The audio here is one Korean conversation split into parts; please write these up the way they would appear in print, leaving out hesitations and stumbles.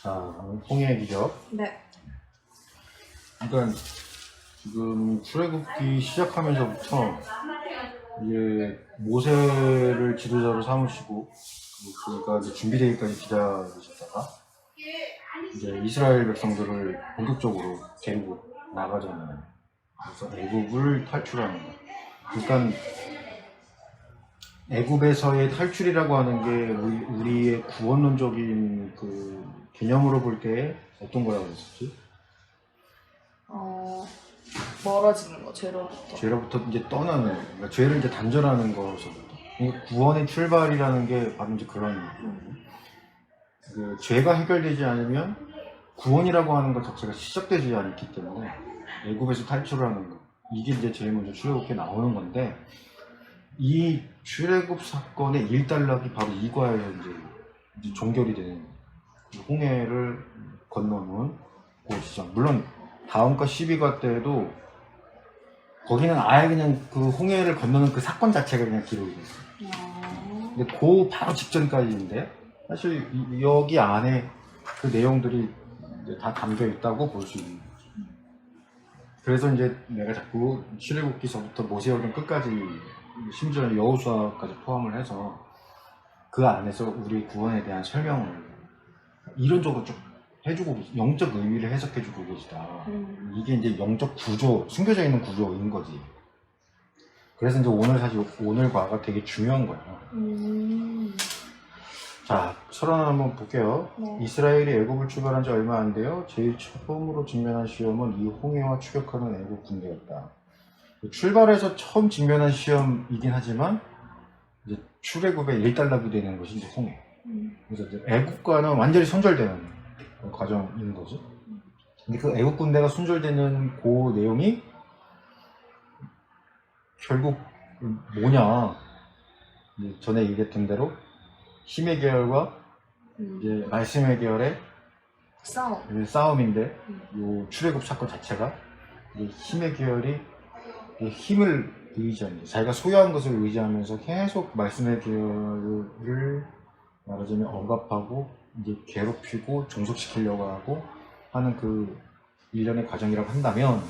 자, 홍해의 기적. 네. 그러니까 지금 출애굽기 시작하면서부터 이제 모세를 지도자로 삼으시고, 그러니까 이제 준비되기까지 기다리셨다가 이제 이스라엘 백성들을 본격적으로 데리고 나가잖아요. 그래서 애굽을 탈출하는 거. 그러니까 애굽에서의 탈출이라고 하는 게 우리의 구원론적인 그 개념으로 볼 때 어떤 거라고 했었지? 멀어지는 거, 죄로부터. 죄로부터 이제 떠나는, 그러니까 죄를 이제 단절하는 것서부터. 그러니까 구원의 출발이라는 게 바로 이제 그런, 그 죄가 해결되지 않으면 구원이라고 하는 것 자체가 시작되지 않기 때문에 애굽에서 탈출하는 거. 이게 이제 제일 먼저 출애굽기에 나오는 건데, 이 출애굽 사건의 일단락이 바로 이거예요. 이제 종결이 되는 홍해를 건너는 그 지점. 물론 다음과 12과 때에도 거기는 아예 그냥 그 홍해를 건너는 그 사건 자체가 그냥 기록이 됐어요. 근데 그 바로 직전까지인데 사실 여기 안에 그 내용들이 이제 다 담겨 있다고 볼 수 있는 거죠. 그래서 이제 내가 자꾸 출애굽기서부터 모세오경 끝까지, 심지어 여호수아까지 포함을 해서 그 안에서 우리 구원에 대한 설명을 이론적으로 좀 해주고, 영적 의미를 해석해주고 계시다. 이게 이제 영적 구조, 숨겨져 있는 구조인 거지. 그래서 이제 오늘 사실 오늘과가 되게 중요한 거예요. 자, 서론 한번 볼게요. 네. 이스라엘이 애굽을 출발한 지 얼마 안 돼요. 제일 처음으로 직면한 시험은 이 홍해와 추격하는 애굽 군대였다. 출발해서 처음 직면한 시험이긴 하지만 이제 출애굽의 일단락이 되는 것이 이제 홍해. 그래서 이제 애국과는 완전히 손절되는 과정인 거죠. 근데 그 애국 군대가 손절되는 그 내용이 결국 뭐냐? 이제 전에 얘기했던 대로 힘의 계열과 이제 말씀의 계열의 싸움인데, 요 출애굽 사건 자체가 힘의 계열이 힘을 의지하는, 자기가 소유한 것을 의지하면서 계속 말씀의 계열을 말하자면 억압하고 이제 괴롭히고 종속시키려고 하는 그 일련의 과정이라고 한다면,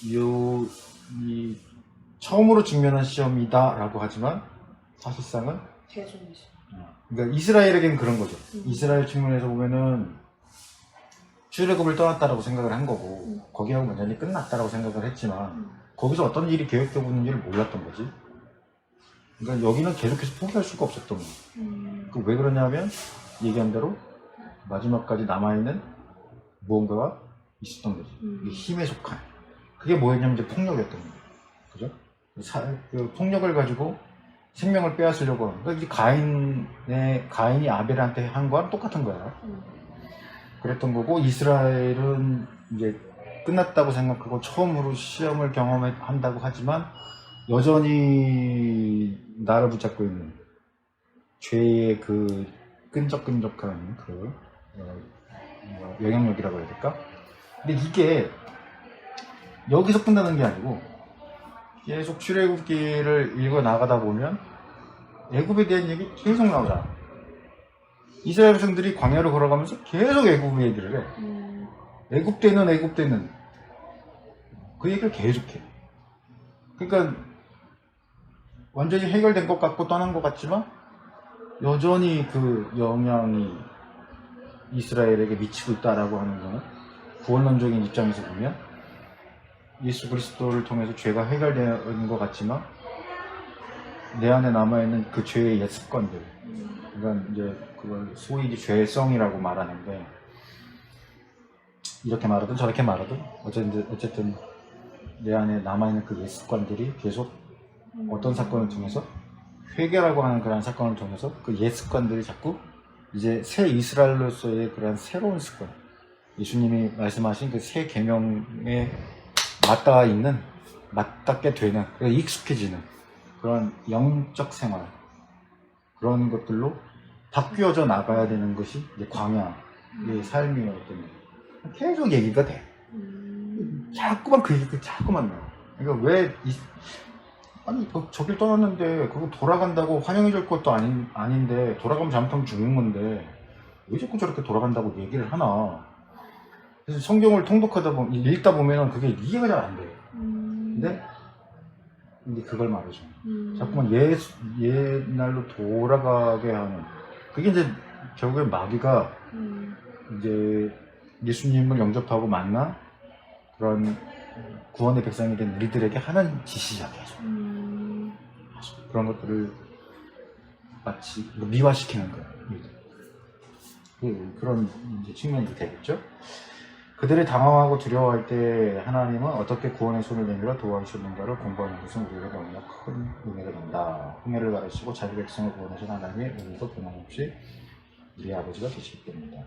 이 처음으로 직면한 시험이다라고 하지만 사실상은 계속이죠. 그러니까 이스라엘에게는 그런 거죠. 이스라엘 측면에서 보면은 출애굽을 떠났다라고 생각을 한 거고, 거기하고 완전히 끝났다라고 생각을 했지만 거기서 어떤 일이 계획되고 있는지를 몰랐던 거지. 그러니까 여기는 계속해서 포기할 수가 없었던 거예요. 왜 그러냐면 얘기한 대로 마지막까지 남아있는 무언가가 있었던 거지. 이게 힘에 속한. 그게 뭐였냐면 이제 폭력이었던 거예요. 그죠? 그 폭력을 가지고 생명을 빼앗으려고 하는. 그러니까 이제 가인이 아벨한테 한 거랑 똑같은 거야. 그랬던 거고, 이스라엘은 이제 끝났다고 생각하고 처음으로 시험을 경험한다고 하지만 여전히 나를 붙잡고 있는 죄의 그 끈적끈적한 그 영향력이라고 해야 될까? 근데 이게 여기서 끝나는 게 아니고 계속 출애굽기를 읽어 나가다 보면 애굽에 대한 얘기 계속 나오잖아. 이스라엘 백성들이 광야로 걸어가면서 계속 애굽 얘기를 해. 애굽 때는 그 얘기를 계속해. 그러니까 완전히 해결된 것 같고 떠난 것 같지만 여전히 그 영향이 이스라엘에게 미치고 있다라고 하는 거는 구원론적인 입장에서 보면 예수 그리스도를 통해서 죄가 해결되는 것 같지만 내 안에 남아있는 그 죄의 옛 습관들, 그러니까 이제 그걸 소위 죄성이라고 말하는데, 이렇게 말하든 저렇게 말하든 어쨌든 내 안에 남아있는 그 옛 습관들이 계속 어떤 사건을 통해서, 회개라고 하는 그런 사건을 통해서 그 옛 습관들이 자꾸 이제 새 이스라엘로서의 그런 새로운 습관, 예수님이 말씀하신 그 새 계명에 맞닿게 되는, 익숙해지는 그런 영적 생활, 그런 것들로 바뀌어져 나가야 되는 것이 이제 광야의 삶이었던 거예요. 계속 얘기가 돼. 자꾸만 그 얘기가 자꾸만 나와. 그러니까 아니 저길 떠났는데 그거 돌아간다고 환영해 줄 것도 아닌데, 돌아가면 잘못하면 죽는 건데 왜 자꾸 저렇게 돌아간다고 얘기를 하나. 그래서 성경을 통독하다 보면, 읽다 보면 그게 이해가 잘 안 돼. 근데 이제 그걸 말해줘. 자꾸만 옛날로 돌아가게 하는. 그게 이제 결국엔 마귀가 이제 예수님을 영접하고 만난 그런 구원의 백성이 된 우리들에게 하는 짓이야, 계속. 그런 것들을 마치 미화시키는 거야. 그런 이제 측면이 되겠죠. 그들이 당황하고 두려워할 때 하나님은 어떻게 구원의 손을 내밀어 도와주셨는가를 공부하는 것은 우리에게 너무나 큰 은혜가 된다. 홍해를 가르치고 자기 백성을 구원하신 하나님의 은혜도 변함없이 우리 아버지가 되시기 때문이다.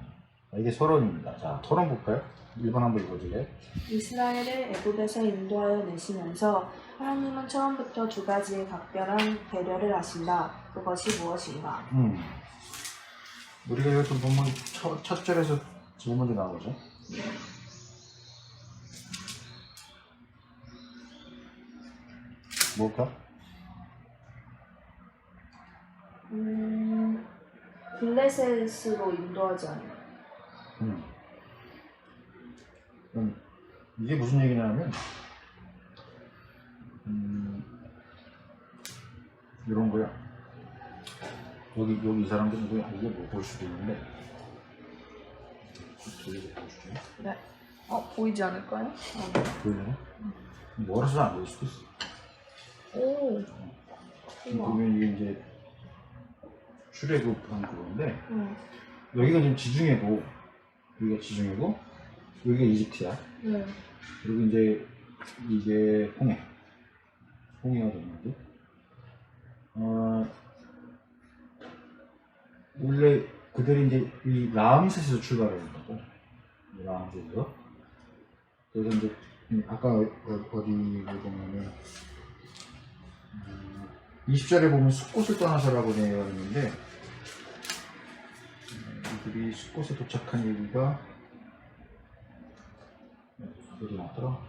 이게 서론입니다. 자, 토론 볼까요? 1번 한번 읽어줄래요? 이스라엘을 애굽에서 인도하여 내시면서 하나님은 처음부터 두 가지의 각별한 배려를 하신다. 그것이 무엇인가? 우리가 이것도 보면 첫 절에서 제일 먼저 나오죠. 뭘까? 블레셋으로 인도하지 않아요. 이게 무슨 얘기냐면 이런 거야. 여기 이 사람들은 이게 뭐 볼 수도 있는데 보여줄게. 네. 보이지 않을까요? 보이려나? 멀어서 안 보일 수도 있어. 오. 우와. 보면 이게 이제 출애굽한 그건데 여기가 지금 지중해고 여기가 지중해고 여기가 이집트야. 네. 그리고 이제 이게 홍해가 되는 거지. 원래 그들이 이제 이 라암셋에서 출발을 한다고. 라암셋에서. 그래서 이제 아까 어디 보면은 20절에 보면 숫곳을 떠나서라고 되어 있는데 이들이 숫곳에 도착한 얘기가 어디 나왔더라?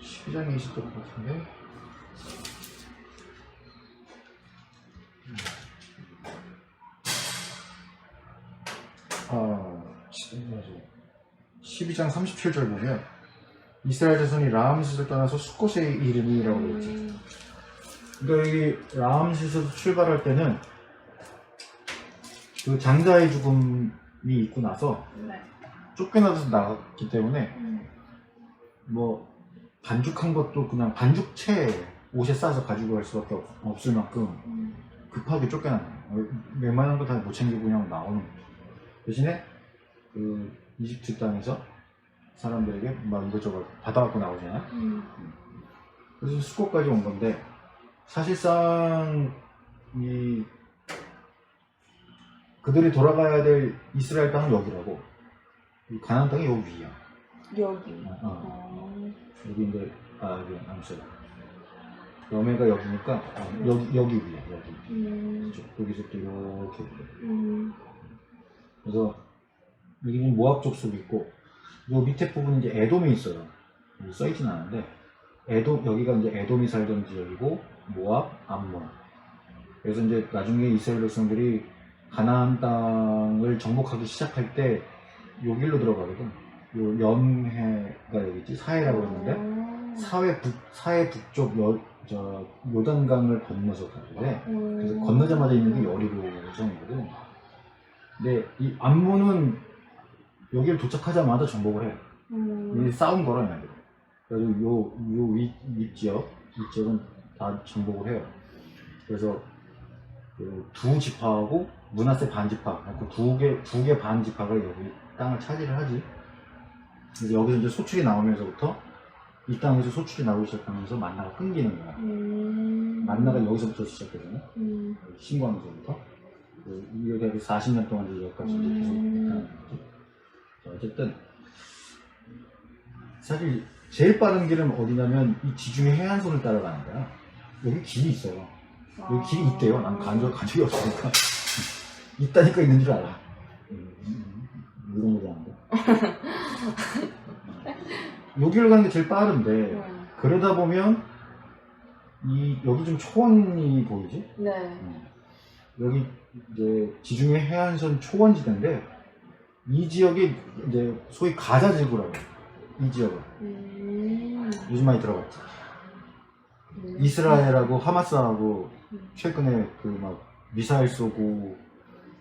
시장에 있었던 것 같은데 맞아. 12장 37절 보면 이스라엘 자손이 라암셋을 떠나서 숫곳에 이름이라고 했지. 그러니까 여기 라암셋에서 출발할 때는 그 장자의 죽음이 있고 나서 쫓겨나서 나갔기 때문에 뭐 반죽한 것도 그냥 반죽채 옷에 싸서 가지고 갈 수밖에 없을 만큼 급하게 쫓겨나는 거예요. 웬만한 거 다 못 챙기고 그냥 나오는 거예요. 대신에 그 이집트 땅에서 사람들에게 막 이것저것 받아갖고 나오잖아. 그래서 수꽃까지 온 건데 사실상 이 그들이 돌아가야 될 이스라엘 땅은 여기라고. 이 가나안 땅이 여기 위야. 여기. 여기 이제 여기 암살. 여매가 여기니까 여기 위야. 여기. 여기서부터 이렇게. 그래서 여기는 모압 족속이 있고 요 밑에 부분은 이제 에돔이 있어요. 여기 써있진 않은데 여기가 이제 에돔이 살던 지역이고 모압, 암몬. 그래서 이제 나중에 이스라엘 백성들이 가나안 땅을 정복하기 시작할 때 요 길로 들어가거든. 요 연해가 여기 있지. 사해라고 했는데 사해 북쪽 요단강을 건너서 가는데 그래서 건너자마자 있는 게 여리고 성이거든. 근데 이 암몬은 여기를 도착하자마자 정복을 해. 이 싸운 거라 얘네들. 그래서 요 윗지역은 다 정복을 해요. 그래서 그 두 지파하고 므낫세 반 지파, 그 두 개 반 지파가 여기 땅을 차지를 하지. 그래서 여기서 이제 소출이 나오면서부터 이 땅에서 소출이 나오기 시작하면서 만나가 끊기는 거야. 만나가 여기서부터 시작되잖아. 신고하면서부터. 이렇게 40년 동안 이제 여기까지 계속 하는 거지. 어쨌든 사실 제일 빠른 길은 어디냐면 이 지중해 해안선을 따라가는 거야. 여기 길이 있어요. 여기 길이 있대요. 난 간 적이 없으니까. 있다니까 있는 줄 알아. 이런 거지 않은데. 여기를 가는 게 제일 빠른데 그러다 보면 여기 좀 초원이 보이지? 네. 여기 이제 지중해 해안선 초원지대인데 이 지역이 이제 소위 가자 지구라고 해요. 이 지역을 요즘 많이 들어봤지. 이스라엘하고 하마스하고 최근에 그 막 미사일 쏘고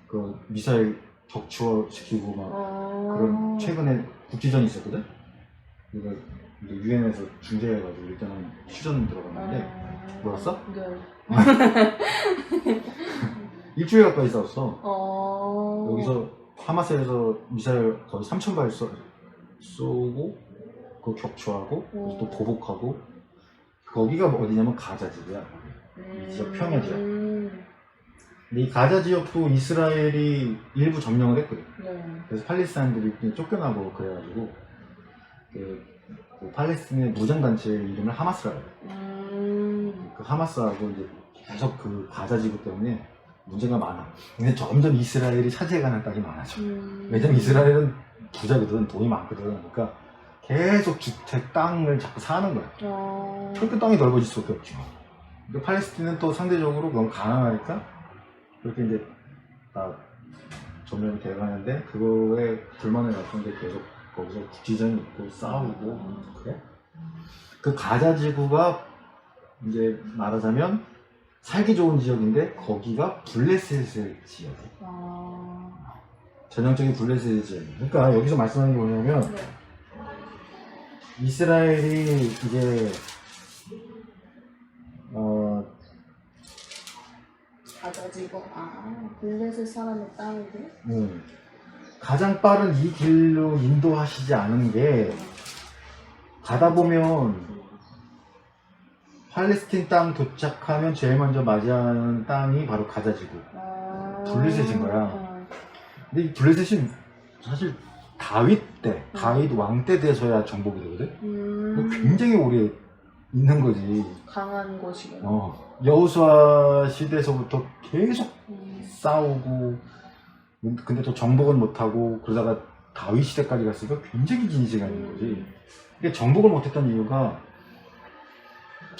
그 미사일 격추시키고 막 그런 최근에 국지전이 있었거든. 그래서 유엔에서 중재해가지고 일단은 휴전 들어갔는데 몰랐어? 네. 일주일 가까이 싸웠어. 여기서 하마스에서 미사일 거의 3,000발 쏘고 그거 격추하고 그래서 또 보복하고 거기가 어디냐면 가자 지구야. 이 지역 평야 지역. 근데 이 가자 지역도 이스라엘이 일부 점령을 했거든. 네. 그래서 팔레스타인들이 쫓겨나고 그래가지고 그 팔레스틴의 무장단체 이름을 하마스라고 해요. 그 하마스하고 이제 계속 그 가자 지구 때문에 문제가 많아. 근데 점점 이스라엘이 차지해가는 땅이 많아져. 왜냐면 이스라엘은 부자거든, 돈이 많거든. 그러니까 계속 주택, 땅을 자꾸 사는 거야. 그렇게 땅이 넓어질 수밖에 없죠. 근데 팔레스틴은 또 상대적으로 너무 가난하니까 그렇게 이제 다 점령이 돼가는데 그거에 불만을 갖고 이제 계속 거기서 국지전이 있고 싸우고 그래. 그 가자 지구가 이제 말하자면 살기 좋은 지역인데 거기가 블레셋의 지역이에요. 전형적인 블레셋의 지역이에요. 그러니까 여기서 말씀하는 게 뭐냐면 네. 이스라엘이 이제 가자지고 블레셋 사람의 땅이고. 가장 빠른 이 길로 인도하시지 않은 게 가다 보면 팔레스틴 땅 도착하면 제일 먼저 맞이하는 땅이 바로 가자지구 블레셋인 거야. 근데 이 블레셋이 사실 다윗 때, 다윗 왕 때 돼서야 정복이 되거든. 굉장히 오래 있는 거지. 강한 곳이구나. 여호수아 시대에서부터 계속 싸우고 근데 또 정복은 못하고 그러다가 다윗 시대까지 갔으니까 굉장히 긴 시간인 거지. 근데 정복을 못했던 이유가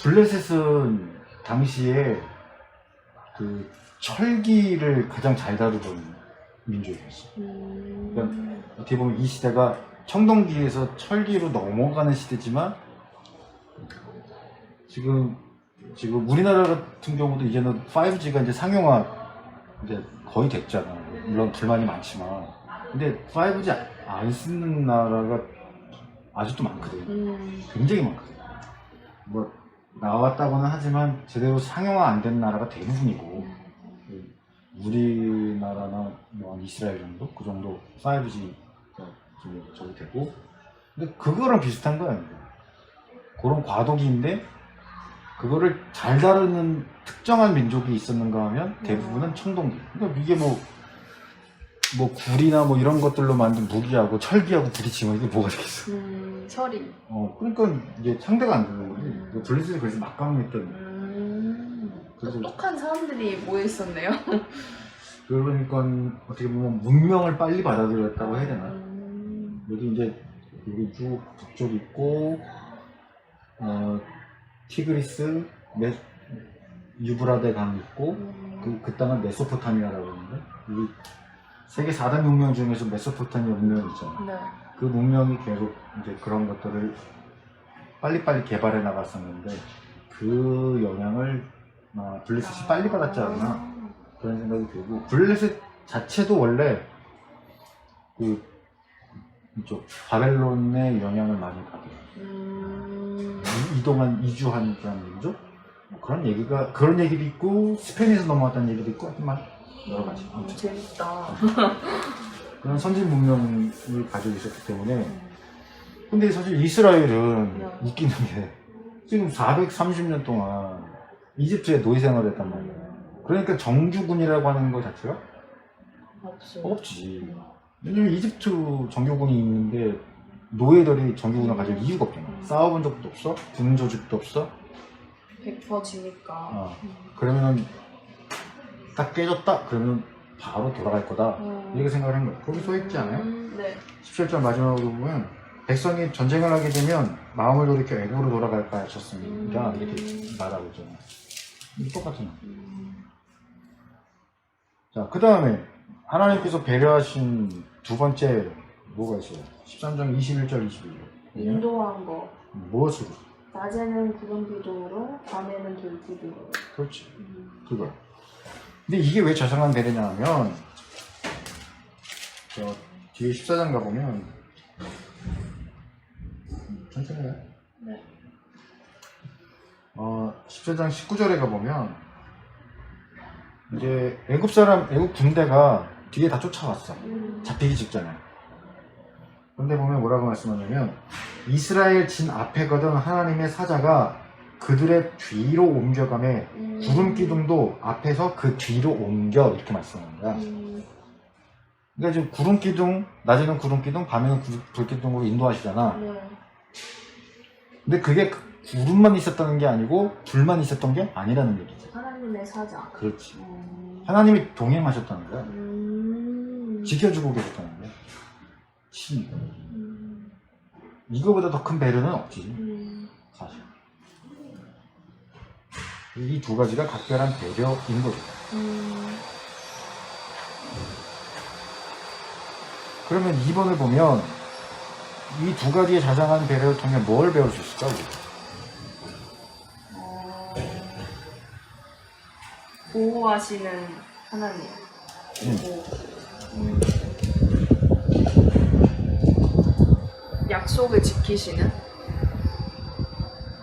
블레셋은 당시에 그 철기를 가장 잘 다루던 민족이었어. 그러니까 어떻게 보면 이 시대가 청동기에서 철기로 넘어가는 시대지만 지금 우리나라 같은 경우도 이제는 5G가 이제 상용화 이제 거의 됐잖아. 물론 불만이 많지만 근데 5G 안 쓰는 나라가 아직도 많거든. 굉장히 많거든. 뭐 나왔다고는 하지만 제대로 상용화 안 된 나라가 대부분이고 우리나라나 뭐 이스라엘 정도? 그 정도 5G가 저기 되고 근데 그거랑 비슷한 거야. 그런 과도기인데 그거를 잘 다루는 특정한 민족이 있었는가 하면 대부분은 청동기. 그러니까 이게 뭐 굴이나 뭐 이런 것들로 만든 무기하고 철기하고 부딪히면 이게 뭐가 되겠어. 철이. 그러니까 이게 상대가 안 되는 거지. 블레셋이 그래서 막강했던. 그래서 똑똑한 사람들이 모여 있었네요. 그러니까 어떻게 보면 문명을 빨리 받아들였다고 해야 되나. 여기 이제 여기 쭉 북쪽 있고 티그리스, 유브라데 강 있고 그 땅은 메소포타미아라고 하는데 여기 세계 4대 문명 중에서 메소포타미아 문명이 있잖아. 네. 그 문명이 계속 이제 그런 것들을 빨리빨리 개발해 나갔었는데 그 영향을 블레셋이 빨리 받았지 않나 그런 생각이 들고 블레셋 자체도 원래 그 이쪽 바벨론의 영향을 많이 받아요. 이주한 그런 민족? 뭐 그런 얘기도 있고 스페인에서 넘어왔다는 얘기도 있고 하여튼 여러 가지. 재밌다. 그런 선진 문명을 가지고 있었기 때문에 근데 사실 이스라엘은 웃기는 게 지금 430년 동안 이집트에 노예 생활을 했단 말이야. 그러니까 정규군이라고 하는 것 자체가 없지. 왜냐면 이집트 정규군이 있는데 노예들이 정규군을 가질 이유가 없잖아. 싸워본 적도 없어, 군 조직도 없어. 100% 지니까. 그러면은 딱 깨졌다 그러면 바로 돌아갈 거다 이렇게 생각을 한 거야. 거기 써있지 않아요? 네. 17절 마지막으로 보면 백성이 전쟁을 하게 되면 마음을 돌이켜 애굽으로 돌아갈까 하셨습니다. 이렇게 말하고 있잖아요. 이게 똑같잖아요. 자, 그 다음에 하나님께서 배려하신 두 번째 뭐가 있어요? 13장 21절 22절. 인도한 거. 무엇으로? 낮에는 구름 기둥으로, 밤에는 돌 기둥으로. 그렇지. 그거. 근데 이게 왜 자상한 배려냐 하면 저 뒤에 14장 가보면 천천히 해요. 네. 14장 19절에 가보면 이제 애굽 군대가 뒤에 다 쫓아왔어. 잡히기 직전에. 근데 보면 뭐라고 말씀하냐면 이스라엘 진 앞에거든 하나님의 사자가 그들의 뒤로 옮겨가매 구름 기둥도 앞에서 그 뒤로 옮겨 이렇게 말씀합니다. 그러니까 지금 구름 기둥, 낮에는 구름 기둥, 밤에는 불 기둥으로 인도하시잖아. 네. 근데 그게 구름만 있었다는 게 아니고 불만 있었던 게 아니라는 얘기죠. 하나님의 사자. 그렇지. 하나님이 동행하셨다는 거야. 지켜주고 계셨다는 거야. 친. 이거보다 더 큰 배려는 없지. 사실. 이 두 가지가 각별한 배려인 거죠. 그러면 2번을 보면 이 두 가지의 자상한 배려를 통해 뭘 배울 수 있을까? 보호하시는 하나님. 그리고 약속을 지키시는.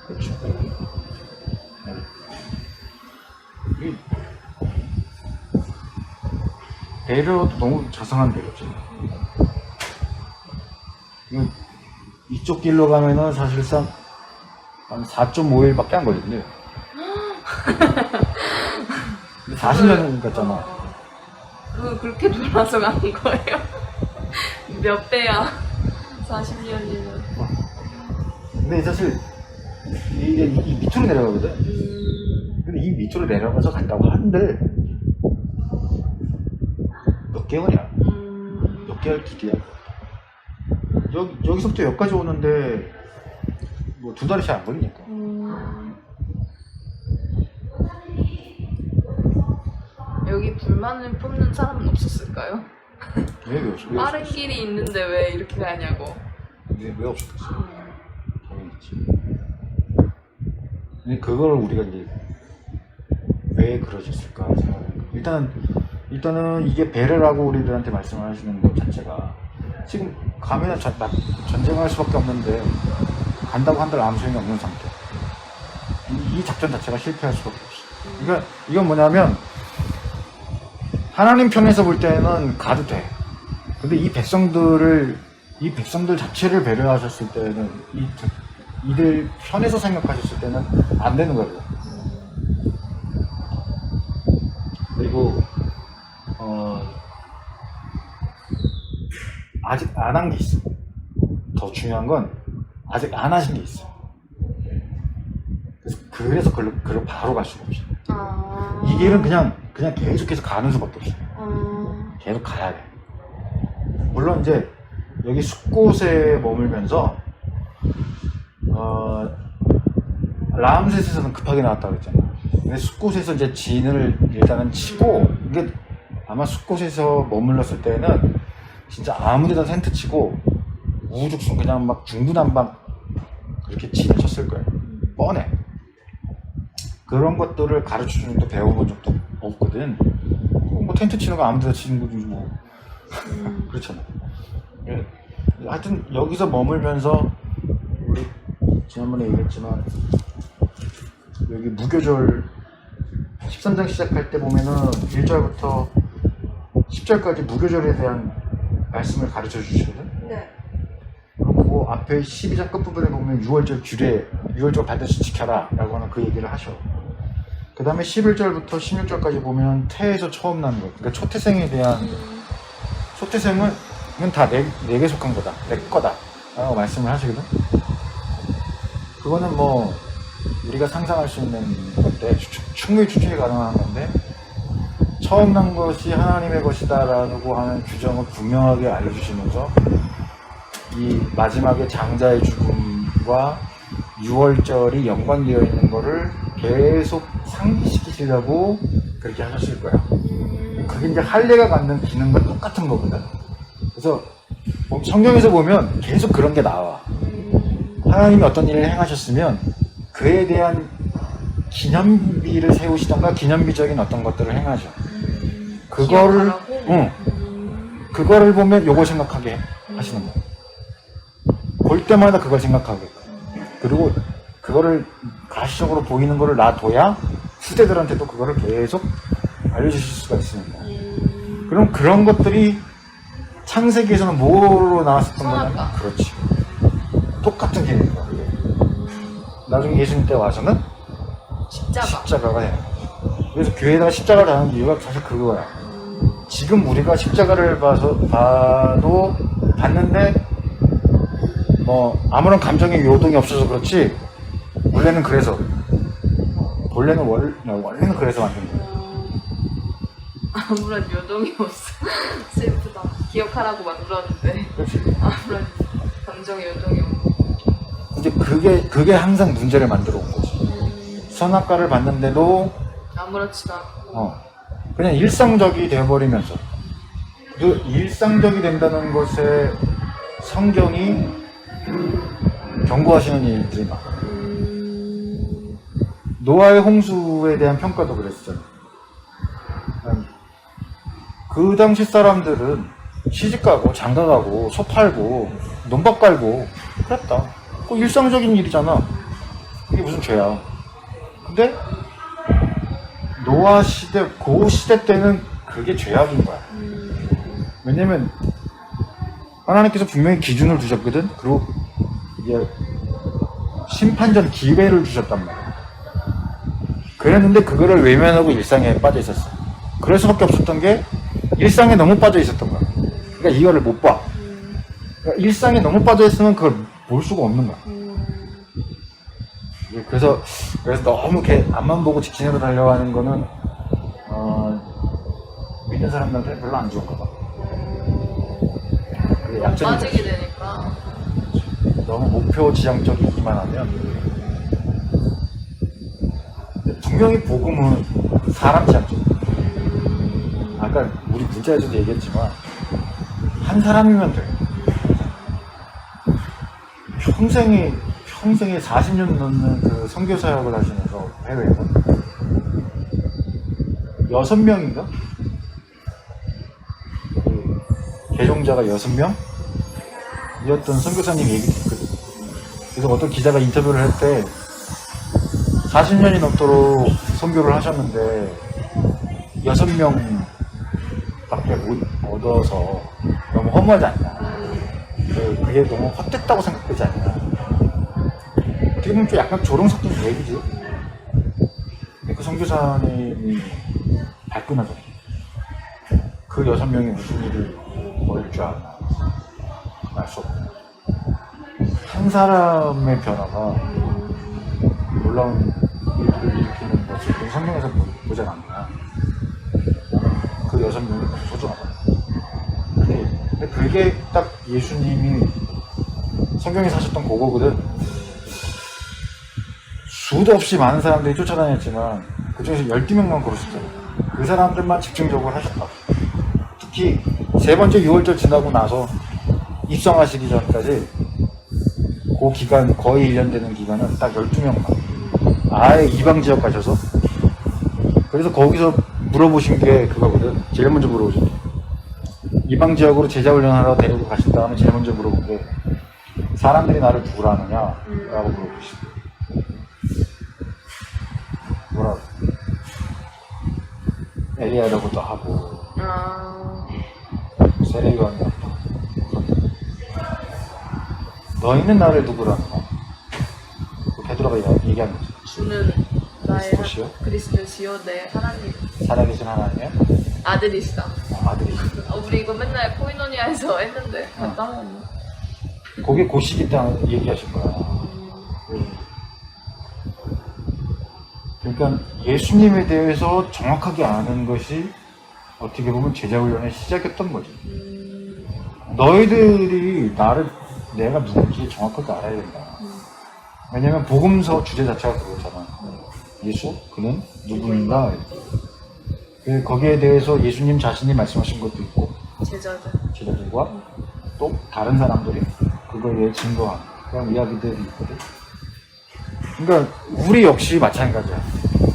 그렇죠. 이 배려도 너무 자상한 배려죠. 이쪽 길로 가면은 사실상 한 4.5일밖에 안 걸린대요. 40년 갔잖아. 그렇게 돌아서 가는 거예요? 몇 배야? 40년이면. 근데 사실 이게 이 밑으로 내려가거든. 근데 이 밑으로 내려가서 간다고 한들 몇 개월이야? 몇 개월 길이야? 여기서부터 여기까지 오는데 뭐 2달이 잘 안 걸리니까. 여기 불만을 뿜는 사람은 없었을까요? 왜 빠른 길이 있는데 왜 이렇게 가냐고. 왜 없었겠어? 당연히 있지. 근데 그걸 우리가 이제 왜 그러셨을까 생각해요. 일단은 이게 배려라고 우리들한테 말씀을 하시는 것 자체가 지금 가면은 전쟁할 수밖에 없는데 간다고 한들 아무 소용이 없는 상태. 이 작전 자체가 실패할 수밖에 없어. 그러니까 이건 뭐냐면 하나님 편에서 볼 때는 가도 돼. 근데 이 백성들 자체를 배려하셨을 때는 이들 편에서 생각하셨을 때는 안 되는 거예요. 그리고 아직 안 한 게 있어. 더 중요한 건 아직 안 하신 게 있어. 그래서 그걸 바로 갈 수가 없어. 이 길은 그냥 계속해서 가는 수밖에 없어. 계속 가야 돼. 물론 이제 여기 숲곳에 머물면서 라암셋에서는 급하게 나왔다고 그랬잖아. 근데 숲곳에서 이제 진을 일단은 치고, 이게 아마 숲곳에서 머물렀을 때는 진짜 아무데나 텐트 치고 우후죽순 그냥 막 중구난방 그렇게 진을 쳤을 거예요. 뻔해. 그런 것들을 가르쳐주는 또 배워본 적도 없거든. 뭐 텐트 치는 거 아무데나 치는 거지 뭐. 그렇잖아. 하여튼 여기서 머물면서 우리 지난번에 얘기했지만 여기 무교절 13장 시작할 때 보면은 1절부터 10절까지 무교절에 대한 말씀을 가르쳐 주시거든. 네. 그리고 앞에 12장 끝부분에 보면 6월절 규례, 6월절 반드시 지켜라 라고 하는 그 얘기를 하셔. 그 다음에 11절부터 16절까지 보면 태에서 처음 난 것, 그러니까 초태생에 대한 초태생은 다 내게 속한 거다, 내 거다 라고 말씀을 하시거든. 그거는 뭐 우리가 상상할 수 있는 건데 충분히 추측이 가능한 건데 처음 난 것이 하나님의 것이다 라고 하는 규정을 분명하게 알려주시면서 이 마지막에 장자의 죽음과 6월절이 연관되어 있는 거를 계속 상기시키시려고 그렇게 하셨을 거야. 그게 이제 할례가 갖는 기능과 똑같은 거거든. 그래서 성경에서 보면 계속 그런 게 나와. 하나님이 어떤 일을 행하셨으면 그에 대한 기념비를 세우시던가 기념비적인 어떤 것들을 행하죠. 그거를 그거를 보면 요걸 생각하게 하시는 거예요. 볼 때마다 그걸 생각하게. 그리고 그거를 가시적으로 보이는 거를 놔둬야 후대들한테도 그거를 계속 알려주실 수가 있습니다. 그럼 그런 것들이 창세기에서는 뭐로 나왔었던 거냐면 그렇지. 똑같은 개념이야. 나중에 예수님 때 와서는 십자가가 해요. 그래서 교회에다가 십자가를 하는 이유가 사실 그거야. 지금 우리가 십자가를 봤는데 뭐 아무런 감정의 요동이 없어서 그렇지 원래는 그래서 원래는 그래서 만든 거야. 아무런 요동이 없어. 슬프다. 기억하라고 만들었는데 그렇지. 아무런 감정의 요동이 없고. 이제 그게 항상 문제를 만들어 온 거지. 선악과를 봤는데도 아무렇지도 않고. 그냥 일상적이 되어버리면서 그 일상적이 된다는 것에 성경이 경고하시는 일들이 많아. 노아의 홍수에 대한 평가도 그랬잖아. 그 당시 사람들은 시집가고 장가가고 소 팔고 논밭 갈고 그랬다. 그 일상적인 일이잖아. 그게 무슨 죄야. 근데 노아 시대, 그 시대 때는 그게 죄악인 거야. 왜냐면 하나님께서 분명히 기준을 두셨거든. 그리고 이제 심판전 기회를 주셨단 말이야. 그랬는데 그거를 외면하고 일상에 빠져 있었어. 그럴 수밖에 없었던 게 일상에 너무 빠져 있었던 거야. 그러니까 이거를 못 봐. 그러니까 일상에 너무 빠져 있으면 그걸 볼 수가 없는 거야. 그래서 너무 이렇게 앞만 보고 직진으로 달려가는 거는 믿는 사람들한테 별로 안 좋은가 봐. 그게 약점이 빠지게 되니까. 너무 목표 지향적이기만 하면 분명히 복음은 사람 지향적. 아까 우리 문자에서도 얘기했지만 한 사람이면 돼. 평생에 40년 넘는 그 선교 사역을 하시면서 해외에서 6명인가? 개종자가 6명? 이었던 선교사님 얘기 듣거든. 그래서 어떤 기자가 인터뷰를 할 때 40년이 넘도록 선교를 하셨는데 6명밖에 못 얻어서 너무 허무하지 않냐. 그게 너무 헛됐다고 생각되지 않냐. 어떻게 보면 좀 약간 조롱 섞인 얘기지. 그 선교사님이 발끈하죠. 그 6명이 무슨 일을 벌일 줄 아나. 알 수 없고. 한 사람의 변화가 놀라운 일들을 일으키는 것을 성경에서 보지 않나. 그 6명이 너무 소중하다. 근데 그게 딱 예수님이 성경에 사셨던 그거거든. 수도 없이 많은 사람들이 쫓아다녔지만 그 중에서 12명만 고르셨잖아. 그 사람들만 집중적으로 하셨다. 특히 세 번째 6월절 지나고 나서 입성하시기 전까지 그 기간, 거의 1년 되는 기간은 딱 12명만 아예 이방 지역 가셔서, 그래서 거기서 물어보신 게 그거거든. 제일 먼저 물어보신 게 이방 지역으로 제자 훈련하러 데리고 가신 다음에 제일 먼저 물어본 게 사람들이 나를 누구라 하느냐 라고 물어보시고, 뭐라고 엘리야라고도 하고 세례요한이라고 하고, 너희는 나를 누구라 하느냐. 베드로가 얘기한 거지. 주는 나의 그리스도시요? 그리스도시요 내 하나님 살아계신 하나님의 아들이시다. 아들이. 우리 이거 맨날 코이노니아에서 했는데 까먹었네. 그게 고시기 때 얘기하신 거야. 그러니까 예수님에 대해서 정확하게 아는 것이 어떻게 보면 제자훈련의 시작이었던 거지. 너희들이 나를 내가 누군지 정확하게 알아야 된다. 왜냐면 복음서 주제 자체가 그거잖아. 예수, 그는 누구인가. 그 거기에 대해서 예수님 자신이 말씀하신 것도 있고 제자들. 제자들과 또 다른 사람들이 그거에 대해 증거한 그런 이야기들이 있거든. 그러니까 우리 역시 마찬가지야.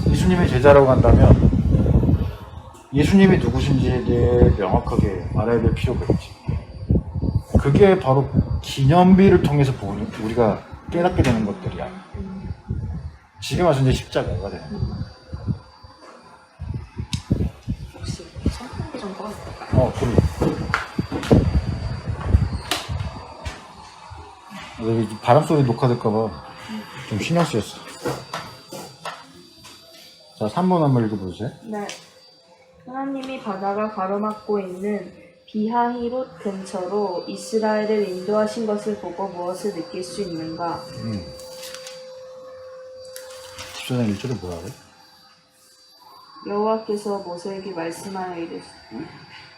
예수님의 제자라고 한다면 예수님이 누구신지에 대해 명확하게 알아야 될 필요가 있지. 그게 바로 기념비를 통해서 보는 우리가 깨닫게 되는 것들이야. 지금 와서 이제 십자가가 되는 거야. 혹시 선풍기 좀 꺼볼까요? 그럼. 여기 바람 소리 녹화될까봐 좀 신경 쓰였어. 자, 3번 한번 읽어보세요. 네. 하나님이 바다가 가로막고 있는 비하히롯 근처로 이스라엘을 인도하신 것을 보고 무엇을 느낄 수 있는가? 14장 1절에 뭐라 그래? 여호와께서 모세에게 말씀하여 이르시되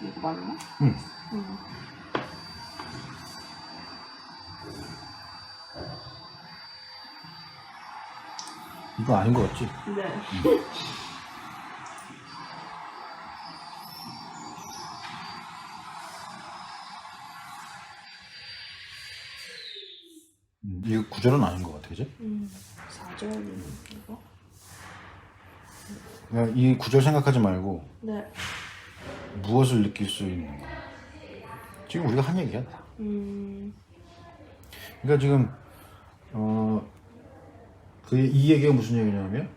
이거 맞나? 응. 이거 아닌 것 같지? 네. 이거 구절은 아닌 것 같아, 그지? 4절 이거? 그냥 이 구절 생각하지 말고 네. 무엇을 느낄 수 있는가. 지금 우리가 한 얘기야. 다. 그러니까 지금 이 얘기가 무슨 얘기냐면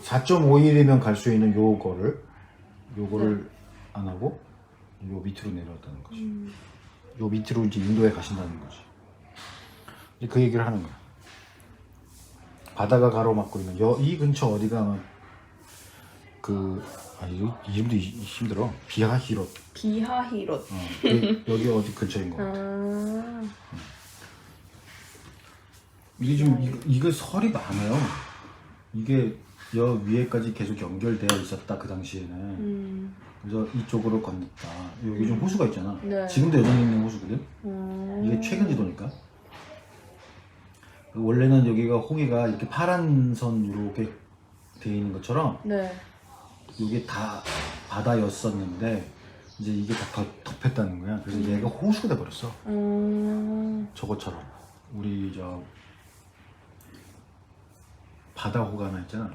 4.5일이면 갈 수 있는 요거를 안 하고 요 밑으로 내려왔다는 거지. 요 밑으로 이제 인도에 가신다는 거지. 이제 그 얘기를 하는 거야. 바다가 가로막고 있는 이 근처 어디가 이름도 힘들어. 비하히롯. 비하히롯. 여기 어디 근처인 거 같아. 아. 이게 좀 이거 설이 많아요. 이게 여 위에까지 계속 연결되어 있었다 그 당시에는. 그래서 이쪽으로 건넜다. 여기 좀 호수가 있잖아. 네. 지금도 여전히 있는 호수거든. 이게 최근 지도니까. 원래는 여기가 호기가 이렇게 파란 선 이렇게 되어 있는 것처럼 네. 이게 다 바다였었는데 이제 이게 다 덮였다는 거야. 그래서 얘가 호수가 돼버렸어. 저것처럼 우리 바다호가 하나 있잖아.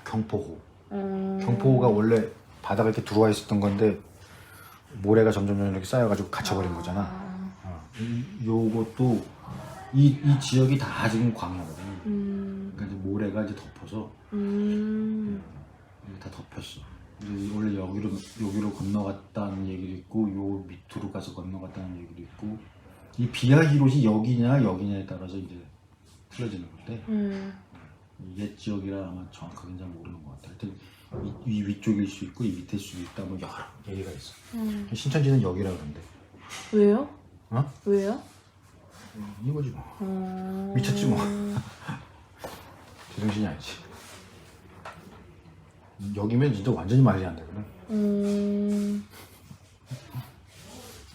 경포호. 경포호가 원래 바다가 이렇게 들어와 있었던 건데 모래가 점점 이렇게 쌓여가지고 갇혀버린 거잖아. 요것도 이 지역이 다 지금 광야거든. 그러니까 이제 모래가 이제 덮어서 다 덮였어. 원래 여기로 건너갔다는 얘기도 있고 요 밑으로 가서 건너갔다는 얘기도 있고 이 비하히롯이 여기냐에 따라서 이제 틀려지는 건데 옛 지역이라 아마 정확하게는 잘 모르는 것 같아. 하여튼 이 위쪽일 수 있고 이 밑일 수 있다 뭐 여러 얘기가 있어. 신천지는 여기라 그러는데. 왜요? 어? 왜요? 이거지 뭐. 미쳤지 뭐. 제정신이 아니지. 여기면 진짜 완전히 말이 안 되거든.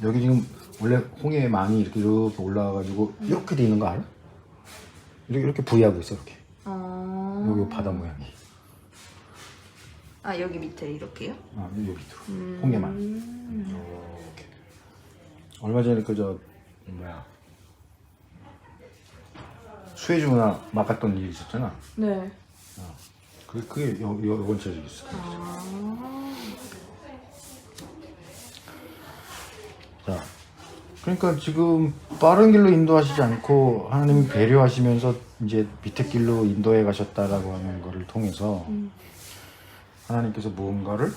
여기 지금 원래 홍해 망이 이렇게 올라와가지고 이렇게 돼 있는 거 알아? 이렇게 부위하고 있어 이렇게. 여기 바다 모양이. 아 여기 밑에 이렇게요? 여기 밑으로. 홍해만. 이렇게. 얼마 전에 수에즈 운하 막았던 일이 있었잖아. 네. 그게 요번 주에 있어. 자, 그러니까 지금 빠른 길로 인도하시지 않고 하나님이 배려하시면서 이제 밑에 길로 인도해 가셨다라고 하는 거를 통해서 하나님께서 무언가를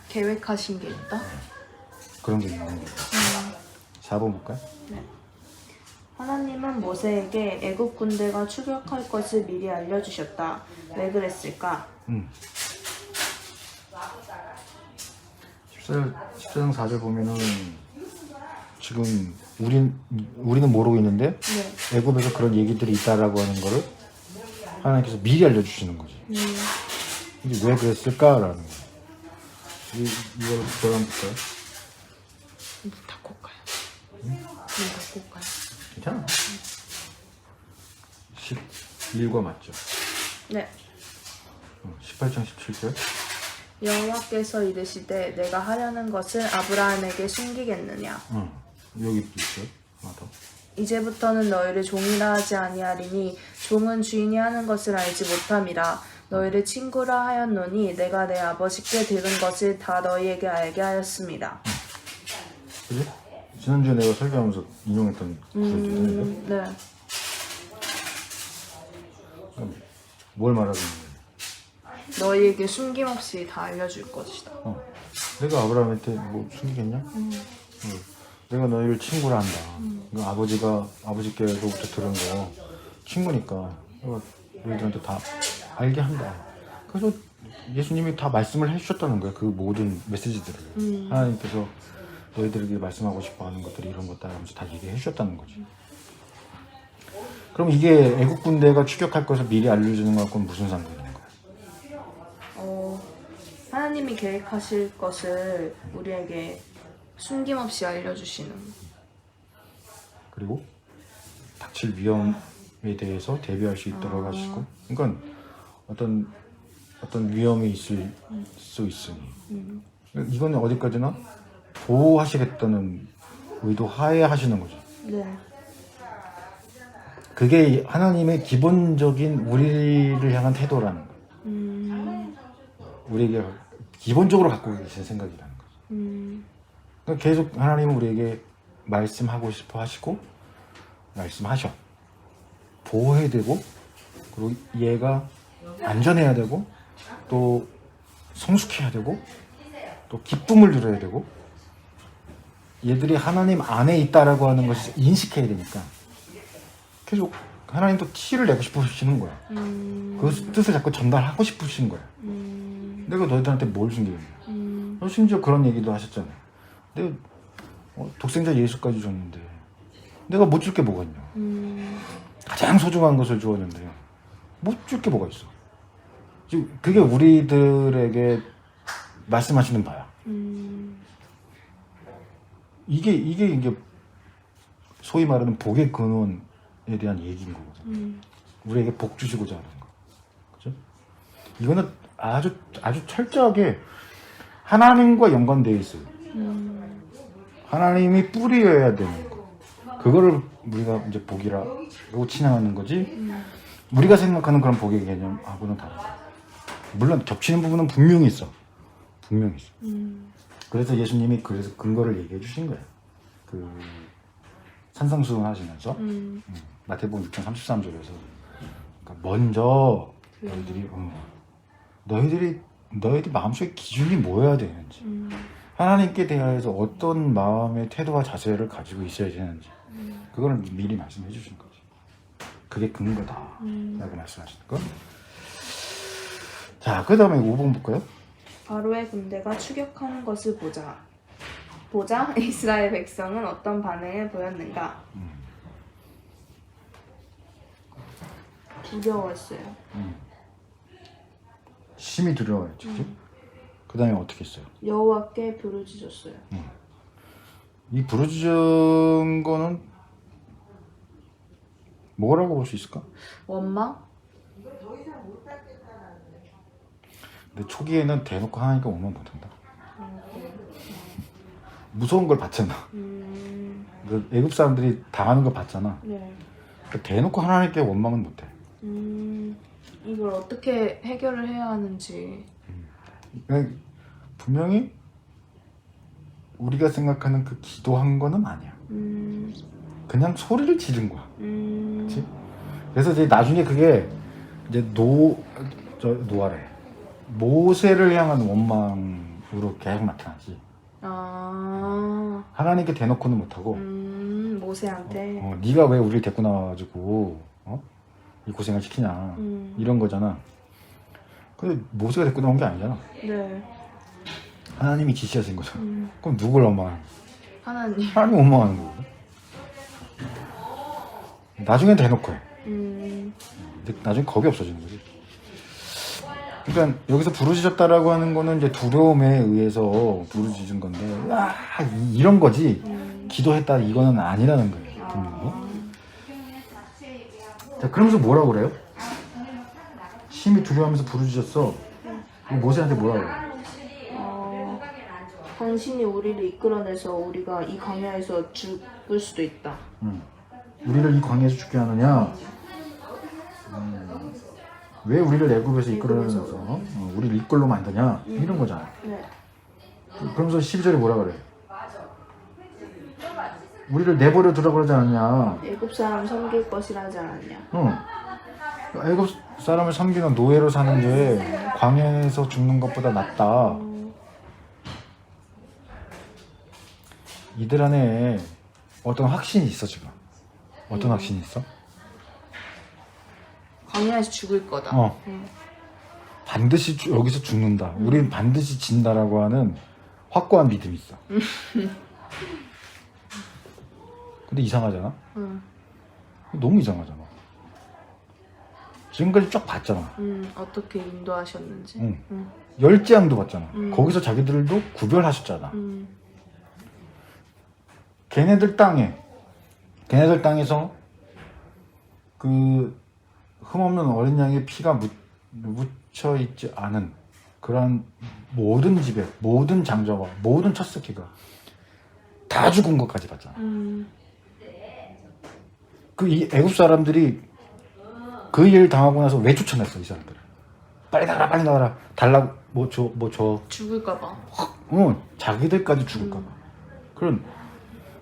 계획하신 게 있다? 그런 게 있는 거예요. 4번 볼까요? 네. 하나님은 모세에게 애굽 군대가 추격할 것을 미리 알려주셨다. 왜 그랬을까? 14장 4절 보면은 지금 우리는 모르고 있는데 네. 애굽에서 그런 얘기들이 있다라고 하는 거를 하나님께서 미리 알려주시는 거지. 이게 왜 그랬을까라는 거예요. 이걸 한번 볼까요? 문 닫고 올까요? 문 닫고 올까요? 괜찮아. 11과 맞죠? 네. 18장 17절. 여호와께서 이르시되 내가 하려는 것을 아브라함에게 숨기겠느냐. 여기 있어요. 하나 더. 이제부터는 너희를 종이라 하지 아니하리니 종은 주인이 하는 것을 알지 못함이라. 너희를 친구라 하였노니 내가 내 아버지께 들은 것을 다 너희에게 알게 하였습니다. 그지? 지난주에 내가 설교하면서 인용했던 구절인데 네. 뭘 말하고 있는 거예요? 너희에게 숨김없이 다 알려줄 것이다. 내가 아브라함한테 뭐 숨기겠냐? 내가 너희를 친구라 한다. 그러니까 아버지께로부터 들은 거 친구니까 내가 너희들한테 다 알게 한다. 그래서 예수님이 다 말씀을 해주셨다는 거야. 그 모든 메시지들을 하나님께서 너희들에게 말씀하고 싶어하는 것들이 이런 것들 하면서 다 얘기해 주셨다는 거지. 그럼 이게 애국 군대가 추격할 것을 미리 알려주는 것과는 무슨 상관이 있는 거야? 하나님이 계획하실 것을 우리에게 숨김없이 알려주시는. 그리고 닥칠 위험에 대해서 대비할 수 있도록 하시고, 그러니까 어떤 위험이 있을 수 있으니 이거는 어디까지나 보호하시겠다는 의도 하에 하시는 거죠. 네. 그게 하나님의 기본적인 우리를 향한 태도라는 거예요. 우리에게 기본적으로 갖고 계신 생각이라는 거죠. 그러니까 계속 하나님은 우리에게 말씀하고 싶어 하시고 말씀하셔. 보호해야 되고, 그리고 얘가 안전해야 되고, 또 성숙해야 되고, 또 기쁨을 누려야 되고, 얘들이 하나님 안에 있다라고 하는 것을 인식해야 되니까 계속 하나님도 티를 내고 싶으시는 거야. 그 뜻을 자꾸 전달하고 싶으신 거야. 내가 너희들한테 뭘 숨기겠냐. 심지어 그런 얘기도 하셨잖아요. 내가 독생자 예수까지 줬는데 내가 못 줄 게 뭐가 있냐. 가장 소중한 것을 주었는데 못 줄 게 뭐가 있어. 지금 그게 우리들에게 말씀하시는 바야. 이게 소위 말하는 복의 근원에 대한 얘기인 거거든. 우리에게 복 주시고자 하는 거. 그죠? 이거는 아주 철저하게 하나님과 연관되어 있어요. 하나님이 뿌리여야 되는 거. 그거를 우리가 이제 복이라고 친양하는 거지. 우리가 생각하는 그런 복의 개념하고는 다르다. 물론 겹치는 부분은 분명히 있어. 분명히 있어. 그래서 예수님이 그래서 근거를 얘기해 주신 거예요. 그 산상수훈 하시면서 마태복음 6장 33절에서 그러니까 먼저 너희들이 마음속에 기준이 뭐여야 되는지, 하나님께 대하여서 어떤 마음의 태도와 자세를 가지고 있어야 되는지, 그걸 미리 말씀해 주신 거지. 그게 근거다 라고 말씀하시는 거. 자, 그 다음에 5번 볼까요? 바로의 군대가 추격하는 것을 보자 이스라엘 백성은 어떤 반응을 보였는가? 두려워했어요. 심히 두려워했죠. 그 다음에 어떻게 했어요? 여호와께 부르짖었어요. 이 부르짖은 거는 뭐라고 볼 수 있을까? 원망? 근데 초기에는 대놓고 하나님께 원망 못한다. 무서운 걸 봤잖아. 그 애굽 사람들이 당하는 걸 봤잖아. 네. 그러니까 대놓고 하나님께 원망은 못해. 이걸 어떻게 해결을 해야 하는지. 그러니까 분명히 우리가 생각하는 그 기도한 거는 아니야. 그냥 소리를 지른 거야. 그렇지? 그래서 이제 나중에 그게 이제 노아래. 모세를 향한 원망으로 계속 나타나지. 하나님께 대놓고는 못하고. 모세한테. 네가 왜 우리를 데리고 나와가지고 이 고생을 시키냐 이런 거잖아. 근데 모세가 데리고 나온 게 아니잖아. 네. 하나님이 지시하신 거잖아. 그럼 누굴 원망하는 거야? 하나님 원망하는 거고. 나중엔 대놓고 해. 근데 나중에 겁이 없어지는 거지. 그러니까 여기서 부르짖었다라고 하는 거는 이제 두려움에 의해서 부르짖은 건데 이런 거지 기도했다 이거는 아니라는 거예요. 분명히. 자, 그러면서 뭐라고 그래요? 심히 두려워하면서 부르짖었어. 모세한테 뭐라고 그래요? 당신이 우리를 이끌어내서 우리가 이 광야에서 죽을 수도 있다. 우리를 이 광야에서 죽게 하느냐? 왜 우리를 애굽에서 이끌어내서 우리를 이끌로 만드냐? 이런 거잖아. 네. 그러면서 12절에 뭐라 그래? 우리를 내버려 두라 그러지 않았냐? 애굽 사람 섬길 것이라 하지 않았냐. 애굽 사람을 섬기는 노예로 사는 게 광야에서 죽는 것보다 낫다. 이들 안에 어떤 확신이 있어 지금. 어떤 확신이 있어? 광야에서 죽을 거다. 반드시 여기서 죽는다. 우리는 반드시 진다라고 하는 확고한 믿음이 있어. 근데 이상하잖아? 너무 이상하잖아. 지금까지 쫙 봤잖아. 어떻게 인도하셨는지. 응. 10재앙도 봤잖아. 거기서 자기들도 구별하셨잖아. 걔네들 땅에서 그 흠없는 어린 양의 피가 묻혀 있지 않은 그런 모든 집에 모든 장자와 모든 첫 새끼가 다 죽은 것까지 봤잖아. 그 이 애굽 사람들이 그 일 당하고 나서 왜 쫓아냈어 이 사람들을? 빨리 나가라 달라고 뭐 줘 죽을까봐. 자기들까지 죽을까봐.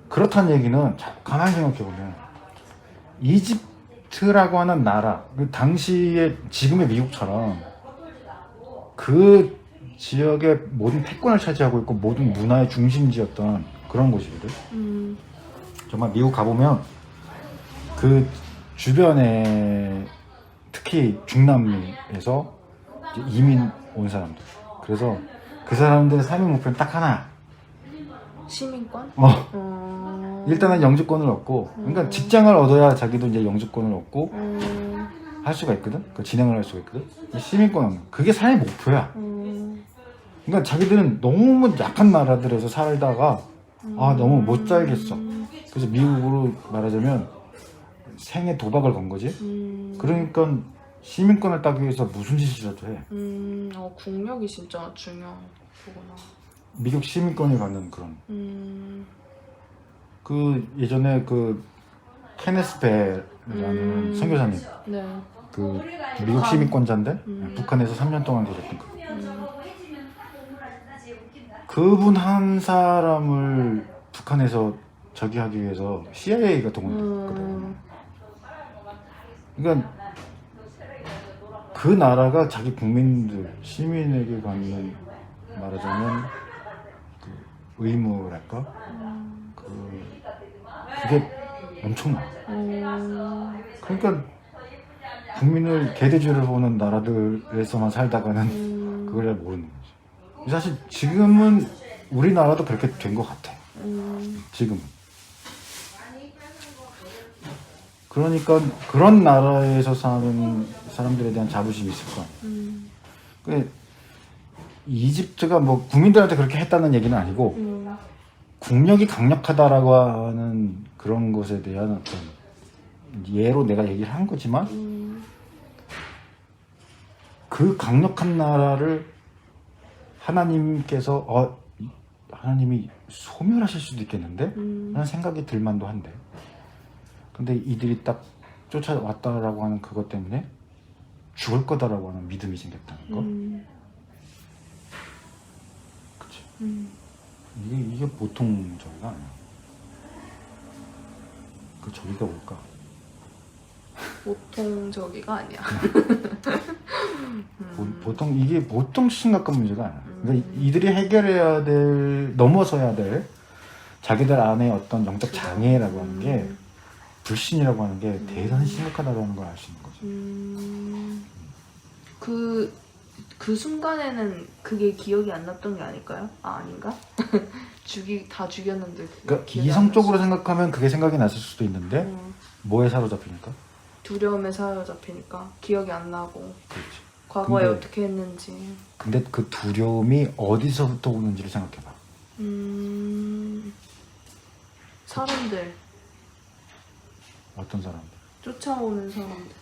그렇다는 얘기는 가만히 생각해보면 이집트라고 하는 나라 그 당시에 지금의 미국처럼 그 지역의 모든 패권을 차지하고 있고 모든 문화의 중심지였던 그런 곳이거든. 정말 미국 가보면 그 주변에 특히 중남미에서 이제 이민 온 사람들, 그래서 그 사람들의 삶의 목표는 딱 하나야. 시민권? 일단은 영주권을 얻고, 그러니까 직장을 얻어야 자기도 이제 영주권을 얻고 할 수가 있거든. 그 진행을 할 수가 있거든. 이 시민권 그게 삶의 목표야. 그러니까 자기들은 너무 약한 나라들에서 살다가 너무 못 살겠어. 그래서 미국으로 말하자면 생애 도박을 건 거지. 그러니까 시민권을 따기 위해서 무슨 짓이라도 해. 국력이 진짜 중요하구나. 미국 시민권을 갖는 그런. 그 예전에 그 케네스 베라는 선교사님, 네. 그 미국 시민권자인데 북한에서 3년 동안 계셨던 그분 한 사람을 북한에서 저기 하기 위해서 CIA가 동원됐거든. 그러니까 그 나라가 자기 국민들 시민에게 갖는 말하자면 그 의무랄까 그게 엄청나. 그러니까 국민을 개돼지를 보는 나라들에서만 살다가는 그걸 잘 모르는 거지. 사실 지금은 우리나라도 그렇게 된 것 같아. 지금은. 그러니까 그런 나라에서 사는 사람들에 대한 자부심이 있을 거야. 그 이집트가 뭐 국민들한테 그렇게 했다는 얘기는 아니고 국력이 강력하다라고 하는 그런 것에 대한 어떤 예로 내가 얘기를 한 거지만 그 강력한 나라를 하나님께서 하나님이 소멸하실 수도 있겠는데? 라는 생각이 들만도 한데, 근데 이들이 딱 쫓아왔다라고 하는 그것 때문에 죽을 거다라고 하는 믿음이 생겼다는 거. 그치? 이게 보통 저기가 아니야. 그 저기가 뭘까? 보통 저기가 아니야. 보통 이게 보통 심각한 문제가 아니야. 그러니까 이들이 해결해야 될, 넘어서야 될 자기들 안에 어떤 영적 장애라고 하는 게, 불신이라고 하는 게 대단히 심각하다는 걸 알 수 있는 거죠. 그 순간에는 그게 기억이 안 났던 게 아닐까요? 아닌가? 다 죽였는데. 그러니까 이성적으로 생각하면 그게 생각이 났을 수도 있는데 뭐에 사로잡히니까? 두려움에 사로잡히니까 기억이 안 나고. 그렇지. 과거에 근데- 어떻게 했는지. 근데 그 두려움이 어디서부터 오는지를 생각해봐. 사람들, 어떤 사람들? 쫓아오는 사람들.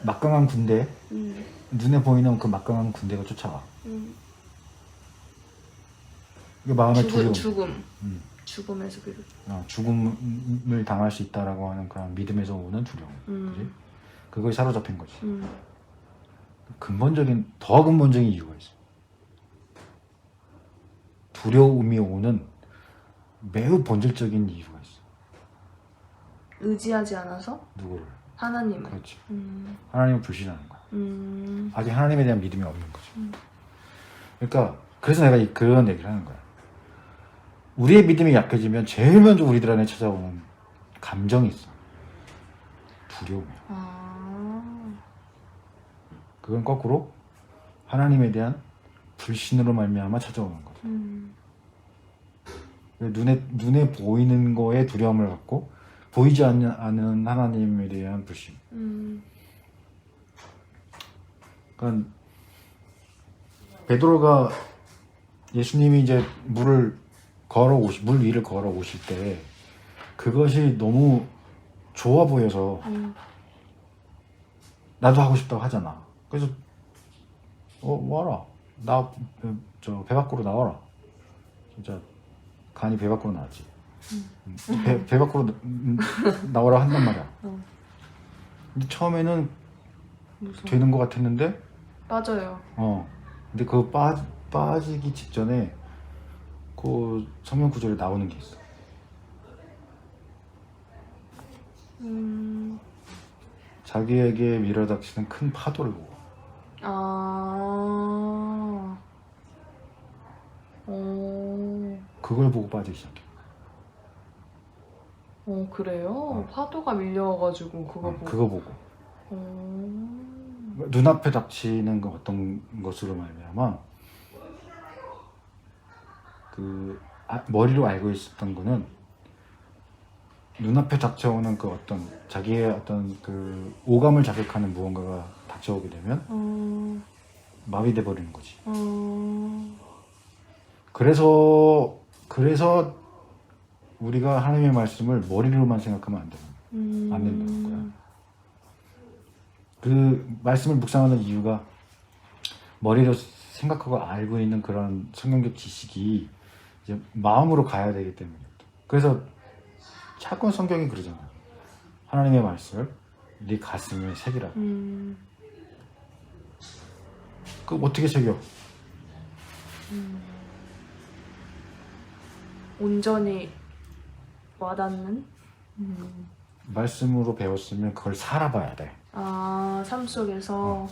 막강한 군대, 음, 눈에 보이는 그 막강한 군대가 쫓아와. 음. 이게 마음의 죽음, 두려움. 죽음. 음. 죽음에서 비롯. 죽음을 당할 수 있다라고 하는 그런 믿음에서 오는 두려움. 그지? 그거에 사로잡힌 거지. 더 근본적인 이유가 있어. 두려움이 오는 매우 본질적인 이유가 있어. 의지하지 않아서 누구를? 하나님을. 그렇지. 음, 하나님을 불신하는 거야. 음, 아직 하나님에 대한 믿음이 없는 거지. 그러니까 그래서 내가 그런 얘기를 하는 거야. 우리의 믿음이 약해지면 제일 먼저 우리들 안에 찾아오는 감정이 있어. 두려움이야. 아, 그건 거꾸로 하나님에 대한 불신으로 말미암아 찾아오는 거죠. 눈에 보이는 거에 두려움을 갖고 보이지 않는 하나님에 대한 불신. 그러니까 베드로가 예수님이 이제 물 위를 걸어 오실 때 그것이 너무 좋아 보여서 나도 하고 싶다고 하잖아. 그래서 와라. 배 밖으로 나와라. 진짜 간이 배 밖으로 나왔지. 배 밖으로 나오라 한단 말이야. 근데 처음에는 무서워. 되는 것 같았는데 빠져요. 근데 그 빠지기 직전에 그 성경 구절에 나오는 게 있어. 자기에게 밀어닥치는 큰 파도를 보고. 아, 오, 그걸 보고 빠지기 시작해. 그래요? 파도가 밀려와가지고 그거 보고. 그거 보고. 오, 눈앞에 닥치는 어떤 것으로 말미암아 머리로 알고 있었던 거는 눈앞에 닥쳐오는 그 어떤 자기의 어떤 그 오감을 자극하는 무언가가 닥쳐오게 되면 마비돼 버리는 거지. 그래서 우리가 하나님의 말씀을 머리로만 생각하면 안 된다는 거야. 그 말씀을 묵상하는 이유가 머리로 생각하고 알고 있는 그런 성경적 지식이 이제 마음으로 가야 되기 때문이에요. 그래서 자꾸 성경이 그러잖아. 하나님의 말씀을 네 가슴에 새기라. 그 어떻게 새겨? 온전히 와닿는? 말씀으로 배웠으면 그걸 살아봐야 돼. 아, 삶 속에서.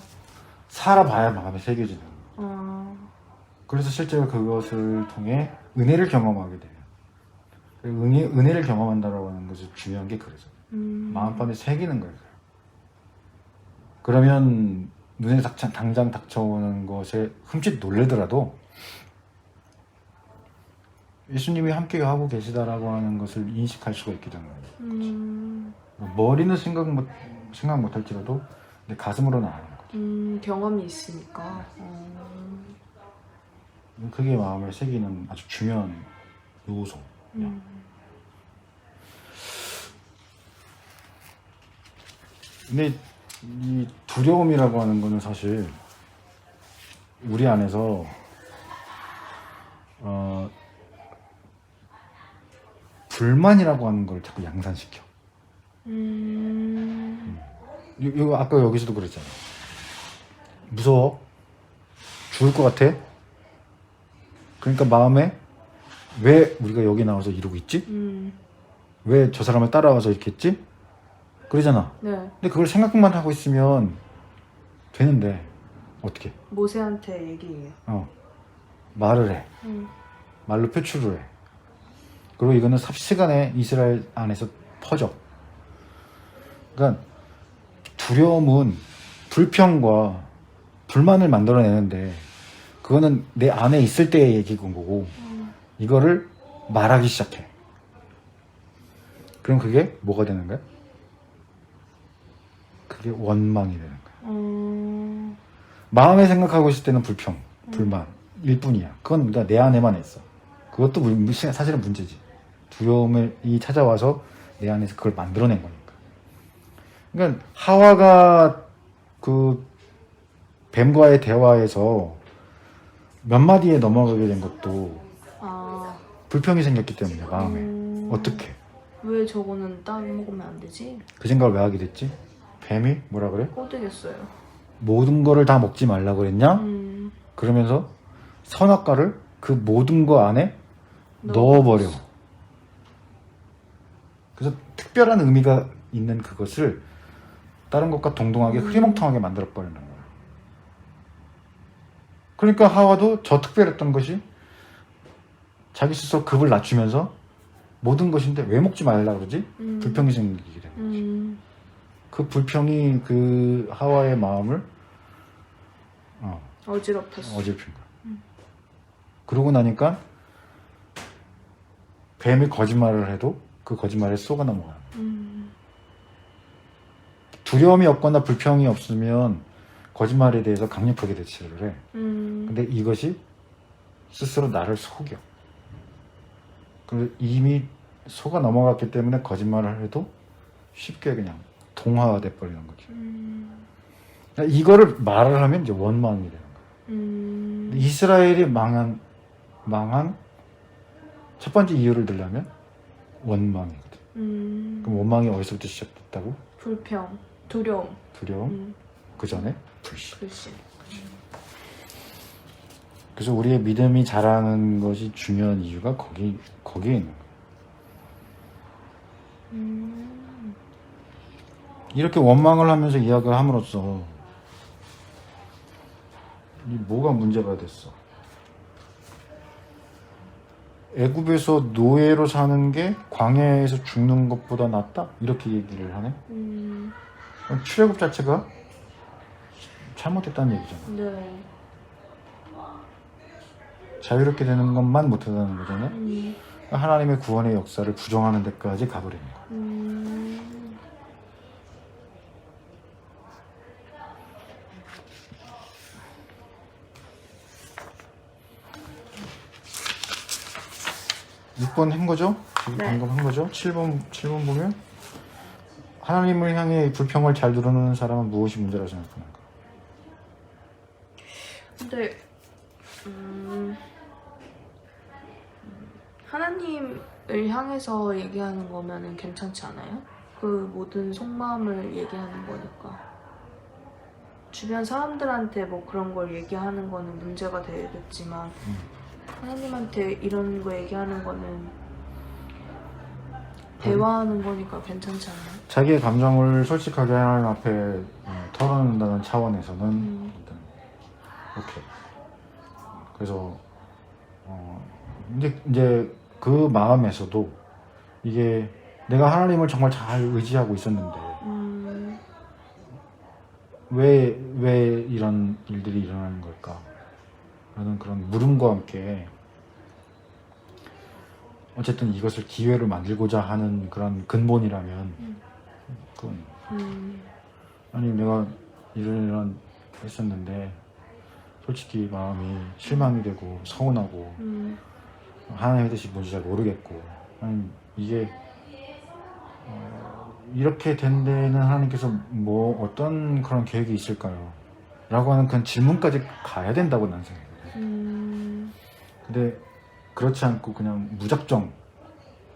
살아봐야 마음에 새겨지는 거야. 그래서 실제로 그것을 통해 은혜를 경험하게 돼요. 은혜를 경험한다라고 하는 것이 중요한 게 그래서 마음판에 새기는 거예요. 그러면 눈에 당장 닥쳐오는 것에 흠칫 놀래더라도 예수님이 함께 하고 계시다라고 하는 것을 인식할 수가 있게 되는 거예요. 머리는 생각 못할지라도 내 가슴으로는 아는 거죠. 경험이 있으니까. 그게 마음을 새기는 아주 중요한 요소. 근데 이 두려움이라고 하는 거는 사실 우리 안에서 불만이라고 하는 걸 자꾸 양산시켜. 이거 아까 여기서도 그랬잖아. 무서워? 죽을 것 같아? 그러니까 마음에 왜 우리가 여기 나와서 이러고 있지? 왜 저 사람을 따라와서 이렇게 했지? 그러잖아. 네. 근데 그걸 생각만 하고 있으면 되는데 어떻게? 모세한테 얘기해요. 말을 해. 말로 표출을 해. 그리고 이거는 삽시간에 이스라엘 안에서 퍼져. 그러니까 두려움은 불평과 불만을 만들어내는데 그거는 내 안에 있을 때의 얘기인 거고 이거를 말하기 시작해. 그럼 그게 뭐가 되는 거야? 그게 원망이 되는 거야. 마음에 생각하고 있을 때는 불평, 불만일 뿐이야. 그건 내 안에만 있어. 그것도 사실은 문제지. 두려움이 찾아와서 내 안에서 그걸 만들어낸 거니까. 그러니까 하와가 그 뱀과의 대화에서 몇 마디에 넘어가게 된 것도 아, 불평이 생겼기 때문에 마음에. 어떻게? 왜 저거는 따로 먹으면 안 되지? 그 생각을 왜 하게 됐지? 뱀이 뭐라 그래? 꼬드겠어요. 모든 거를 다 먹지 말라고 그랬냐? 그러면서 선악과를 그 모든 거 안에 넣어버려. 그래서 특별한 의미가 있는 그것을 다른 것과 동등하게 흐리멍텅하게 만들어버리는 거야. 그러니까 하와도 저 특별했던 것이 자기 스스로 급을 낮추면서 모든 것인데 왜 먹지 말라 그러지? 불평이 생기게 되는 거지. 그 불평이 그 하와의 마음을 어지럽혔어. 어지럽힌 거야. 그러고 나니까 뱀이 거짓말을 해도 그 거짓말에 속아 넘어가는 거야. 두려움이 없거나 불평이 없으면 거짓말에 대해서 강력하게 대처를 해. 근데 이것이 스스로 나를 속여. 이미 속아 넘어갔기 때문에 거짓말을 해도 쉽게 그냥 동화돼 버리는 거죠. 그러니까 이거를 말을 하면 이제 원망이 되는 거야. 이스라엘이 망한 첫 번째 이유를 들려면 원망이거든. 그럼 원망이 어디서부터 시작됐다고? 불평, 두려움, 두려움. 그 전에 불신. 불신. 그래서 우리의 믿음이 자라는 것이 중요한 이유가 거기에 있는 거야. 이렇게 원망을 하면서 이야기를 함으로써 뭐가 문제가 됐어? 애굽에서 노예로 사는 게 광야에서 죽는 것보다 낫다? 이렇게 얘기를 하네. 출애굽 자체가 잘못됐다는 얘기잖아. 네. 자유롭게 되는 것만 못하다는 거잖아. 하나님의 구원의 역사를 부정하는 데까지 가버리는 거야. 6번 한 거죠? 지금 네. 방금 한 거죠? 7번 보면 하나님을 향해 불평을 잘 드러내는 사람은 무엇이 문제라고 생각하는가? 근데 하나님을 향해서 얘기하는 거면은 괜찮지 않아요? 그 모든 속마음을 얘기하는 거니까. 주변 사람들한테 뭐 그런 걸 얘기하는 거는 문제가 되겠지만 하나님한테 이런 거 얘기하는 거는 대화하는 거니까 괜찮지 않아요? 자기의 감정을 솔직하게 하나님 앞에 털어낸다는 차원에서는 일단 오케이. 그래서 이제 그 마음에서도 이게 내가 하나님을 정말 잘 의지하고 있었는데 왜 이런 일들이 일어나는 걸까? 라는 그런 물음과 함께 어쨌든 이것을 기회로 만들고자 하는 그런 근본이라면 그건 아니 내가 이런 했었는데 솔직히 마음이 실망이 되고 서운하고 하나님의 뜻이 뭔지 잘 모르겠고 아니 이게 이렇게 된 데는 하나님께서 뭐 어떤 그런 계획이 있을까요? 라고 하는 그런 질문까지 가야 된다고 난 생각해요. 근데 그렇지 않고 그냥 무작정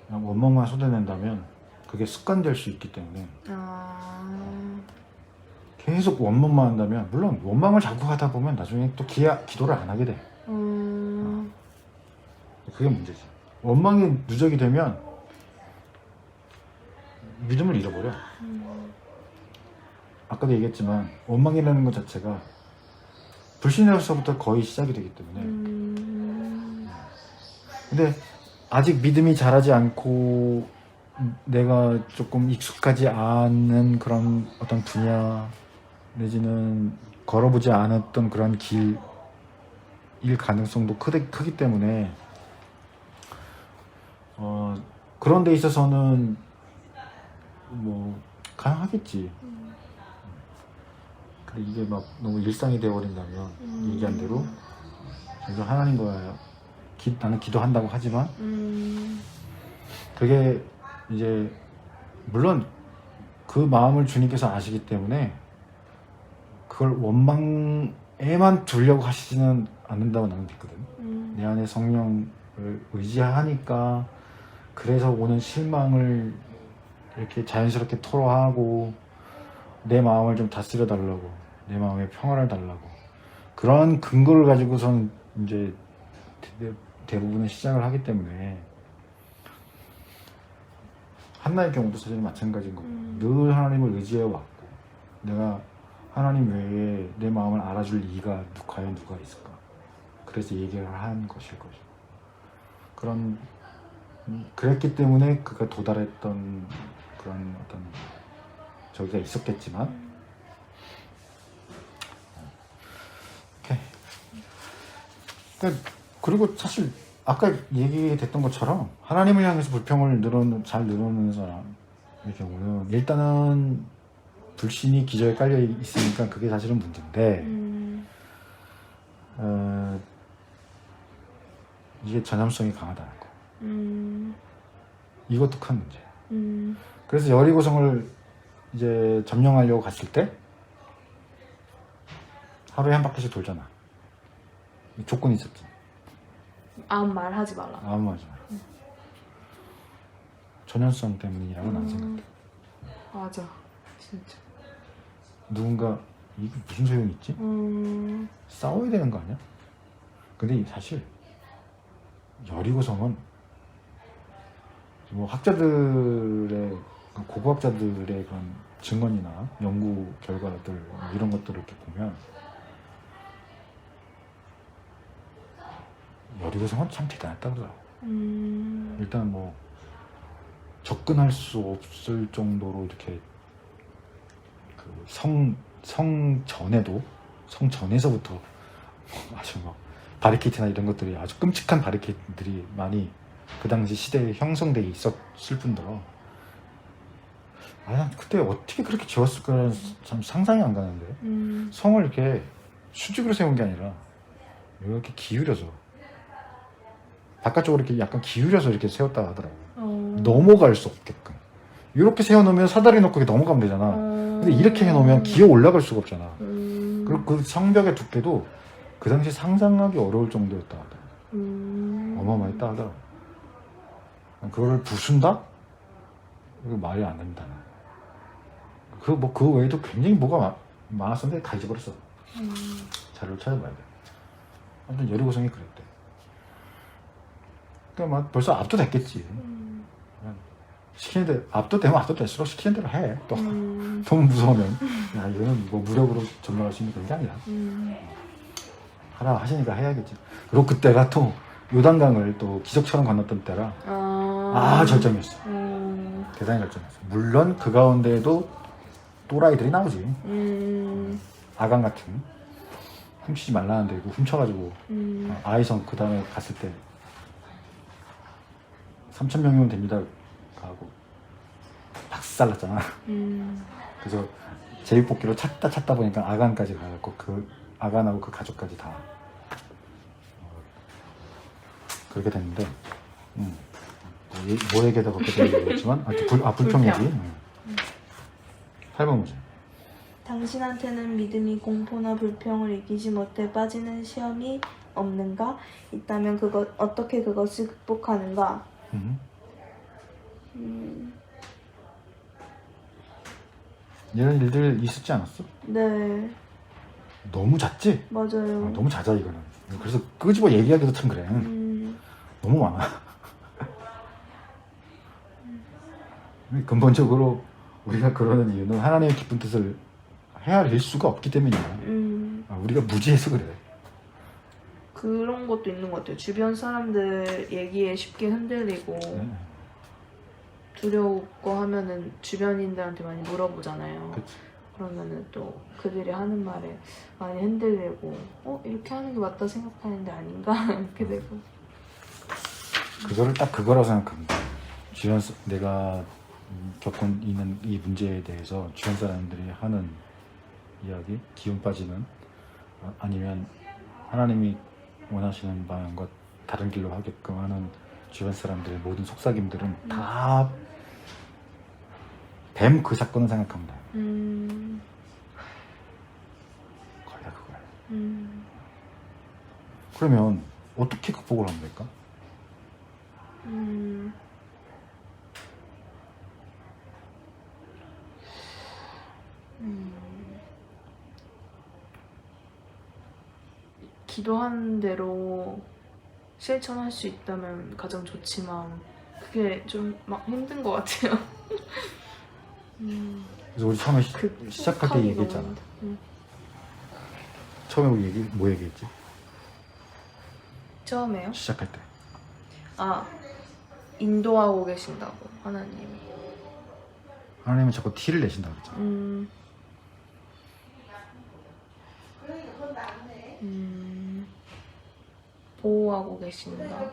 그냥 원망만 쏟아낸다면 그게 습관될 수 있기 때문에 계속 원망만 한다면 물론 원망을 자꾸 하다 보면 나중에 또 기도를 안 하게 돼. 그게 문제지. 원망이 누적이 되면 믿음을 잃어버려. 아까도 얘기했지만 원망이라는 것 자체가 불신에서부터 거의 시작이 되기 때문에 근데 아직 믿음이 자라지 않고 내가 조금 익숙하지 않은 그런 어떤 분야 내지는 걸어보지 않았던 그런 길일 가능성도 크기 때문에 그런 데 있어서는 뭐 가능하겠지. 근데 이게 막 너무 일상이 되어버린다면 얘기한 대로 그래서 하나님과 나는 기도한다고 하지만 그게 이제 물론 그 마음을 주님께서 아시기 때문에 그걸 원망에만 두려고 하시지는 않는다고 나는 믿거든. 내 안에 성령을 의지하니까 그래서 오는 실망을 이렇게 자연스럽게 토로하고 내 마음을 좀 다스려 달라고, 내 마음에 평화를 달라고 그런 근거를 가지고선 이제 대부분은 시작을 하기 때문에 한나의 경우도 사실 마찬가지인 거고 늘 하나님을 의지해 왔고 내가 하나님 외에 내 마음을 알아줄 이가 과연 누가 있을까? 그래서 얘기를 한 것일 것이고 그런 그랬기 때문에 그가 도달했던 그런 어떤 저기가 있었겠지만 오케이. 그리고 사실 아까 얘기됐던 것처럼 하나님을 향해서 불평을 잘 늘어놓는 사람의 경우는 일단은 불신이 기저에 깔려 있으니까 그게 사실은 문제인데 이게 전염성이 강하다는 거. 이것도 큰 문제. 그래서 여리고성을 이제 점령하려고 갔을 때 하루에 한 바퀴씩 돌잖아. 조건이 있었지. 아무 말 하지 말라. 아무 말하지 마라. 전염성 때문이라고 난 생각해. 맞아, 진짜. 누군가 이게 무슨 소용이 있지? 싸워야 되는 거 아니야? 근데 사실 여리고성은 뭐 학자들의 고고학자들의 그런 증언이나 연구 결과들 이런 것들을 이렇게 보면 여리고성은 참 대단했다고 그러더라고. 일단 뭐 접근할 수 없을 정도로 이렇게 그 성 전에서부터 아주 막 바리케이트나 이런 것들이 아주 끔찍한 바리케이트들이 많이 그 당시 시대에 형성되어 있었을 뿐더러 그때 어떻게 그렇게 지었을까는 참 상상이 안 가는데 성을 이렇게 수직으로 세운 게 아니라 이렇게 기울여서 바깥쪽으로 이렇게 약간 기울여서 이렇게 세웠다 하더라고요. 넘어갈 수 없게끔 이렇게 세워놓으면 사다리 놓고 넘어가면 되잖아. 근데 이렇게 해놓으면 기어 올라갈 수가 없잖아. 그리고 그 성벽의 두께도 그 당시 상상하기 어려울 정도였다 하더라고요. 어마어마했다 하더라고요. 그거를 부순다? 이거 말이 안 된다. 그 외에도 굉장히 뭐가 많았었는데 다 잊어버렸어. 자료를 찾아봐야 돼. 아무튼 여리고성이 그랬대. 그러니까 막 벌써 압도됐겠지. 시키는 대로 압도되면 압도될수록 시키는 대로 해. 또 너무 무서우면 야 이거는 뭐 무력으로 점령할 수 있는 그런 게 아니라 하라 하시니까 해야겠지. 그리고 그때가 또 요단강을 또 기적처럼 건넜던 때라 절정이었어. 대단히 절정이었어. 물론 그 가운데에도 또라이들이 나오지. 아간 같은 훔치지 말라는데 이거 훔쳐가지고 아이성 그 다음에 갔을 때 3,000명이면 됩니다 하고 박살났잖아. 그래서 제육볶이로 찾다 보니까 아간까지 가갖고 그 아간하고 그 가족까지 다 그렇게 됐는데 뭐 얘기하다 그렇게 된지 모르겠지만 불평 얘기. 8번 문제. 당신한테는 믿음이 공포나 불평을 이기지 못해 빠지는 시험이 없는가? 있다면 어떻게 그것을 극복하는가? 이런 일들 있었지 않았어? 네, 너무 잦지? 맞아요. 너무 잦아 이거는. 그래서 끄집어 얘기하기도 참 그래. 너무 많아. 근본적으로 우리가 그러는 이유는 하나님의 기쁜 뜻을 헤아릴 수가 없기 때문이야. 우리가 무지해서 그래. 그런 것도 있는 것 같아요. 주변 사람들 얘기에 쉽게 흔들리고 두려웠고 하면은 주변인들한테 많이 물어보잖아요. 그치. 그러면은 또 그들이 하는 말에 많이 흔들리고 이렇게 하는 게 맞다 생각하는데 아닌가 이렇게 되고. 그거를 딱 그거라고 생각합니다. 내가 겪고 있는 이 문제에 대해서 주변 사람들이 하는 이야기, 기운 빠지는 아니면 하나님이 원하시는 방향과 다른 길로 하게끔 하는 주변 사람들의 모든 속삭임들은 다 뱀 그 사건을 생각하면 돼요. 거의 다 그거예요. 그러면 어떻게 극복을 하면 될까? 기도하는 대로 실천할 수 있다면 가장 좋지만 그게 좀 막 힘든 것 같아요. 그래서 우리 처음에 시작할 때 극복하기 얘기했잖아. 너무 힘들어. 처음에 우리 뭐 얘기했지? 처음에요? 시작할 때. 아, 인도하고 계신다고 하나님이. 하나님은 자꾸 티를 내신다고 그랬잖아. 보호하고 계신다.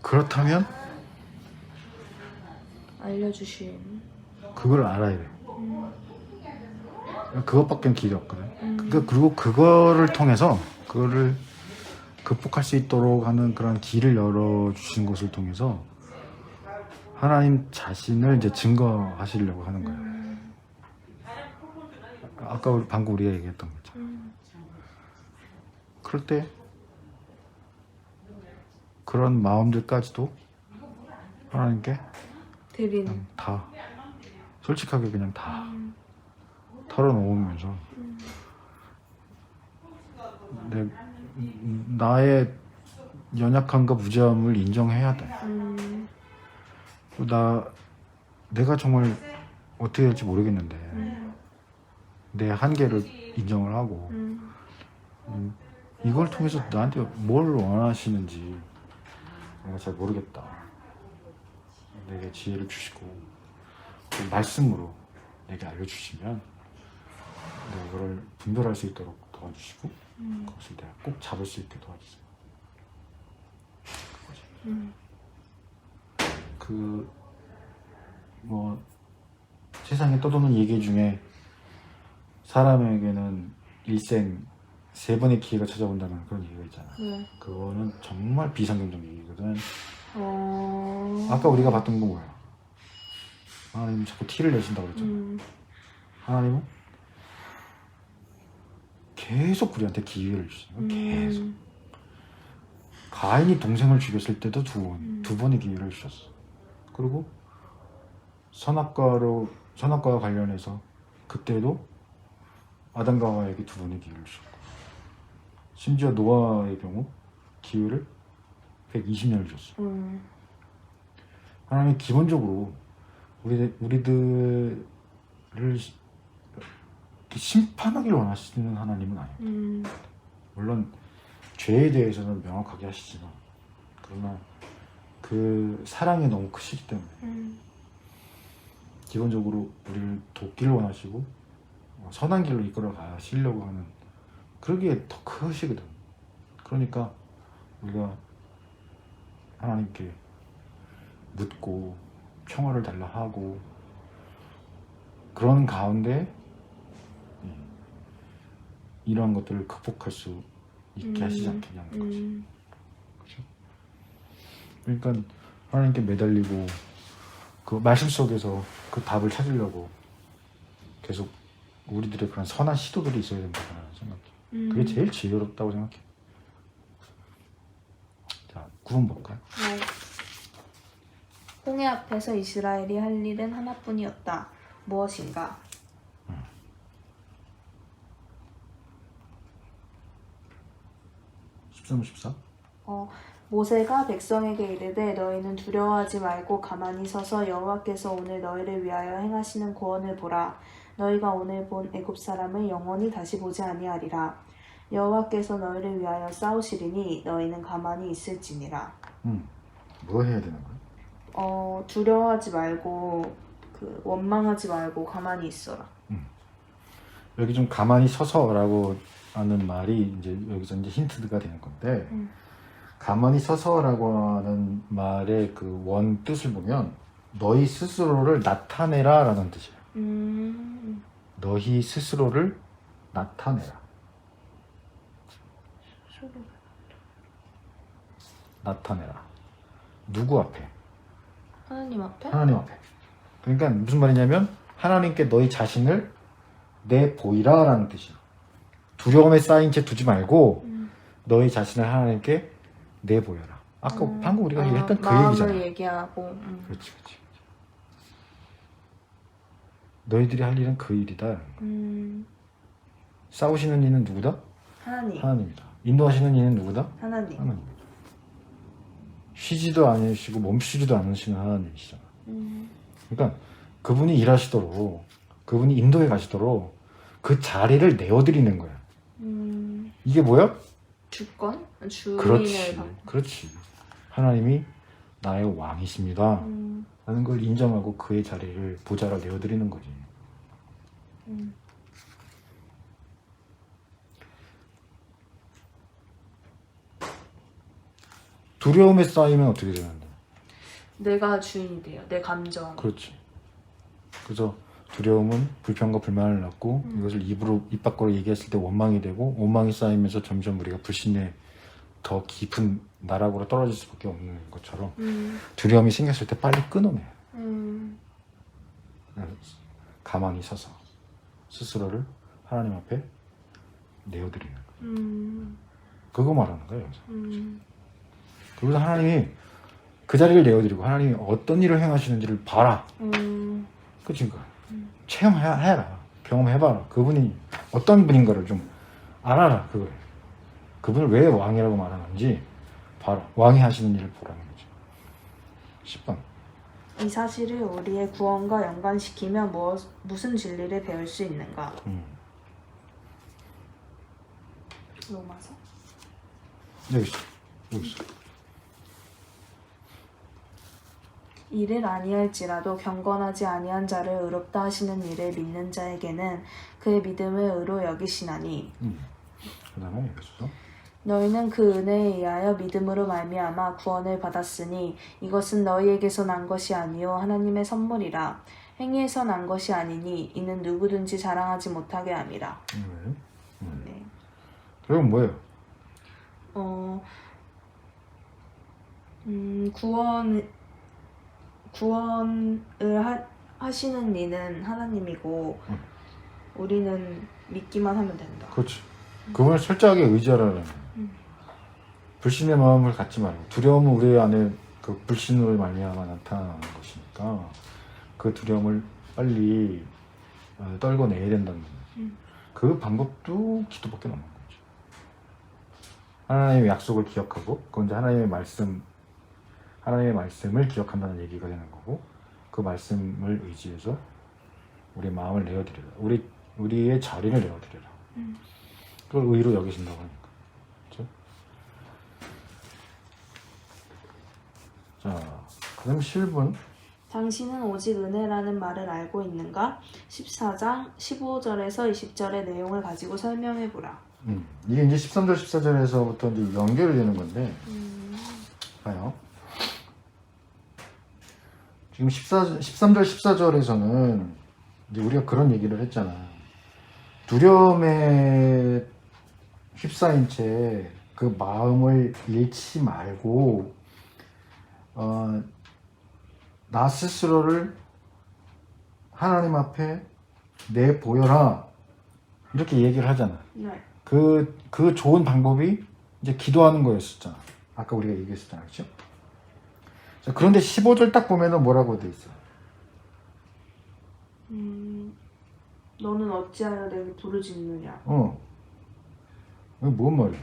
그렇다면 알려주신. 그걸 알아야 돼. 그것밖에 길이 없거든. 그리고 그거를 통해서 그거를 극복할 수 있도록 하는 그런 길을 열어주신 것을 통해서 하나님 자신을 이제 증거하시려고 하는 거예요. 아까 방금 우리가 얘기했던 거죠. 그럴 때 그런 마음들까지도 하나님께 드리는. 다 솔직하게 그냥 다 털어놓으면서 나의 연약함과 무지함을 인정해야 돼. 내가 정말 어떻게 될지 모르겠는데 내 한계를 인정을 하고 이걸 통해서 나한테 뭘 원하시는지 내가 잘 모르겠다. 내게 지혜를 주시고 그 말씀으로 내게 알려주시면 내가 이거를 분별할 수 있도록 도와주시고 그것을 내가 꼭 잡을 수 있게 도와주세요. 그거지. 뭐 세상에 떠도는 얘기 중에 사람에게는 일생 3번의 기회가 찾아온다는 그런 얘기가 있잖아. 네. 그거는 정말 비상경적 얘기거든. 어... 아까 우리가 봤던 거 뭐야? 하나님 자꾸 티를 내신다고 그랬잖아. 하나님은 계속 우리한테 기회를 주시는 거야. 계속. 가인이 동생을 죽였을 때도 두 번의 기회를 주셨어. 그리고 선악과와 관련해서 그때도 아담과 하와에게 2번의 기회를 주셨고, 심지어 노아의 경우 기회를 120년을 줬어. 하나님이 기본적으로 우리들을 심판하길 원하시는 하나님은 아니에요. 물론 죄에 대해서는 명확하게 하시지만, 그러나 그 사랑이 너무 크시기 때문에 기본적으로 우리를 돕기를 원하시고 선한 길로 이끌어 가시려고 하는 그러기에 더 크시거든. 그러니까 우리가 하나님께 묻고 평화를 달라 하고 그런 가운데 이러한 것들을 극복할 수 있게 하시지 않겠냐는 거지. 그렇죠? 그러니까 하나님께 매달리고 그 말씀 속에서 그 답을 찾으려고 계속 우리들의 그런 선한 시도들이 있어야 된다고 생각해. 그게 제일 지혜롭다고 생각해. 자, 9번 볼까요? 네. 홍해 앞에서 이스라엘이 할 일은 하나뿐이었다. 무엇인가? 13, 14? 모세가 백성에게 이르되 너희는 두려워하지 말고 가만히 서서 여호와께서 오늘 너희를 위하여 행하시는 구원을 보라. 너희가 오늘 본 애굽 사람을 영원히 다시 보지 아니하리라. 여호와께서 너희를 위하여 싸우시리니 너희는 가만히 있을지니라. 뭐 해야 되는 거야? 두려워하지 말고 원망하지 말고 가만히 있어라. 여기 좀 가만히 서서라고 하는 말이 이제 여기서 이제 힌트가 되는 건데, 가만히 서서라고 하는 말의 그 원 뜻을 보면 너희 스스로를 나타내라라는 뜻이에요. 너희 스스로를 나타내라. 나타내라. 누구 앞에? 하나님 앞에? 하나님 앞에. 그러니까 무슨 말이냐면 하나님께 너희 자신을 내보이라 라는 뜻이야. 두려움에 쌓인 채 두지 말고 너희 자신을 하나님께 내보여라. 아까 방금 우리가 얘기했던 그 마음을 얘기잖아. 얘기하고. 그렇지. 너희들이 할 일은 그 일이다. 싸우시는 이는 누구다? 하나님. 하나님이다. 인도하시는 이는 누구다? 하나님. 하나님. 쉬지도 않으시고 멈추지도 않으시는 하나님이시잖아. 그러니까 그분이 일하시도록, 그분이 인도해 가시도록 그 자리를 내어드리는 거야. 이게 뭐야? 주권? 주인을 그렇지. 받고. 그렇지. 하나님이 나의 왕이십니다. 라는 걸 인정하고 그의 자리를, 보좌를 내어드리는 거지. 두려움에 쌓이면 어떻게 되는데? 내가 주인이 돼요. 내 감정. 그렇지. 그래서 두려움은 불평과 불만을 낳고 이것을 입 밖으로 얘기했을 때 원망이 되고, 원망이 쌓이면서 점점 우리가 불신의 더 깊은 나락으로 떨어질 수밖에 없는 것처럼 두려움이 생겼을 때 빨리 끊어내. 가만히 서서 스스로를 하나님 앞에 내어드리는 거예요. 그거 말하는 거예요. 여기서. 그래서 하나님이 그 자리를 내어드리고 하나님이 어떤 일을 행하시는지를 봐라. 그치? 체험해라. 경험해봐라. 그분이 어떤 분인가를 좀 알아라. 그분을 왜 왕이라고 말하는지 봐라. 왕이 하시는 일을 보라는 거죠. 10번. 이 사실을 우리의 구원과 연관시키며 무슨 진리를 배울 수 있는가? 로마서? 여기 있어. 이를 아니할지라도 경건하지 아니한 자를 의롭다 하시는 일을 믿는 자에게는 그의 믿음을 의로 여기시나니 그 다음에 여기 있어. 너희는 그 은혜에 의하여 믿음으로 말미암아 구원을 받았으니 이것은 너희에게서 난 것이 아니요 하나님의 선물이라. 행위에서 난 것이 아니니 이는 누구든지 자랑하지 못하게 함이라. 네. 그럼 뭐예요? 구원을 하시는 이는 하나님이고 우리는 믿기만 하면 된다. 그렇지. 그분을 철저하게 의지하라는 거예요. 불신의 마음을 갖지 말고, 두려움은 우리 안에 그 불신으로 말미암아 나타나는 것이니까 그 두려움을 빨리 떨궈내야 된다는 거예요. 그 방법도 기도밖에 없는 거죠. 하나님의 약속을 기억하고, 그건 이제 하나님의 말씀을 기억한다는 얘기가 되는 거고, 그 말씀을 의지해서 우리의 마음을 내어드려라. 우리의 자리를 내어드려라. 그걸 의로 여기신다고 하니까. 그렇죠? 자, 그 다음 11분. 당신은 오직 은혜라는 말을 알고 있는가? 14장 15절에서 20절의 내용을 가지고 설명해보라. 이게 이제 13절, 14절에서부터 이제 연결되는 건데, 봐요. 지금 13절, 14절에서는 이제 우리가 그런 얘기를 했잖아. 두려움에 휩싸인 채 그 마음을 잃지 말고, 나 스스로를 하나님 앞에 내보여라. 이렇게 얘기를 하잖아. 네. 그 좋은 방법이 이제 기도하는 거였었잖아. 아까 우리가 얘기했었잖아. 그렇죠? 자, 그런데 15절 딱 보면은 뭐라고 돼 있어? 너는 어찌하여 내게 부르짖느냐? 이거 뭔 말이야?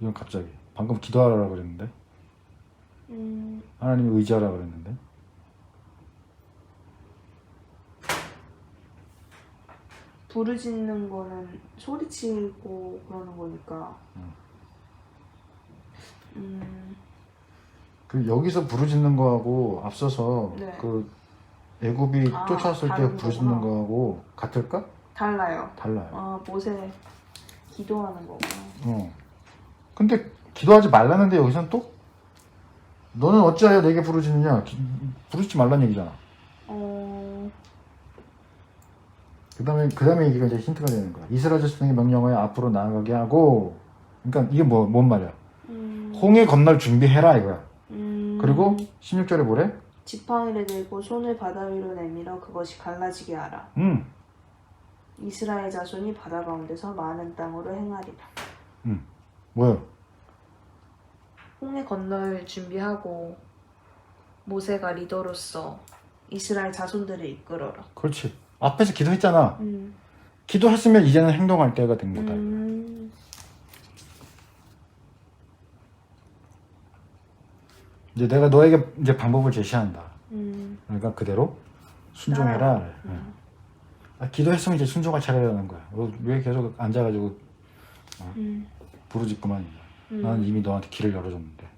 이건 갑자기 방금 기도하라고 그랬는데 하나님을 의지하라 그랬는데 부르짖는 거는 소리치고 그러는 거니까. 그 여기서 부르짖는 거하고 앞서서 네. 그 애굽이 쫓아왔을 때 다른 부르짖는 거구나. 거하고 같을까? 달라요. 달라요. 모세 기도하는 거구나. 근데 기도하지 말라는데 여기서는 또 너는 어찌하여 내게 부르짖느냐? 부르짖지 말란 얘기잖아. 그다음에 이게 이제 힌트가 되는 거야. 이스라엘 자손에게 명령하여 앞으로 나아가게 하고, 그러니까 이게 뭔 말이야? 홍해 건널 준비해라 이거야. 그리고 16절에 뭐래? 지팡이를 들고 손을 바다 위로 내밀어 그것이 갈라지게 하라. 이스라엘 자손이 바다 가운데서 많은 땅으로 행하리라. 뭐야? 홍해 건널 준비하고 모세가 리더로서 이스라엘 자손들을 이끌어라. 그렇지. 앞에서 기도했잖아. 기도했으면 이제는 행동할 때가 된 거다. 이제 내가 너에게 이제 방법을 제시한다. 그러니까 그대로 순종해라. 기도했으면 이제 순종할 차례라는 거야. 왜 계속 앉아가지고 부르짖고만 있냐. 나는 이미 너한테 길을 열어줬는데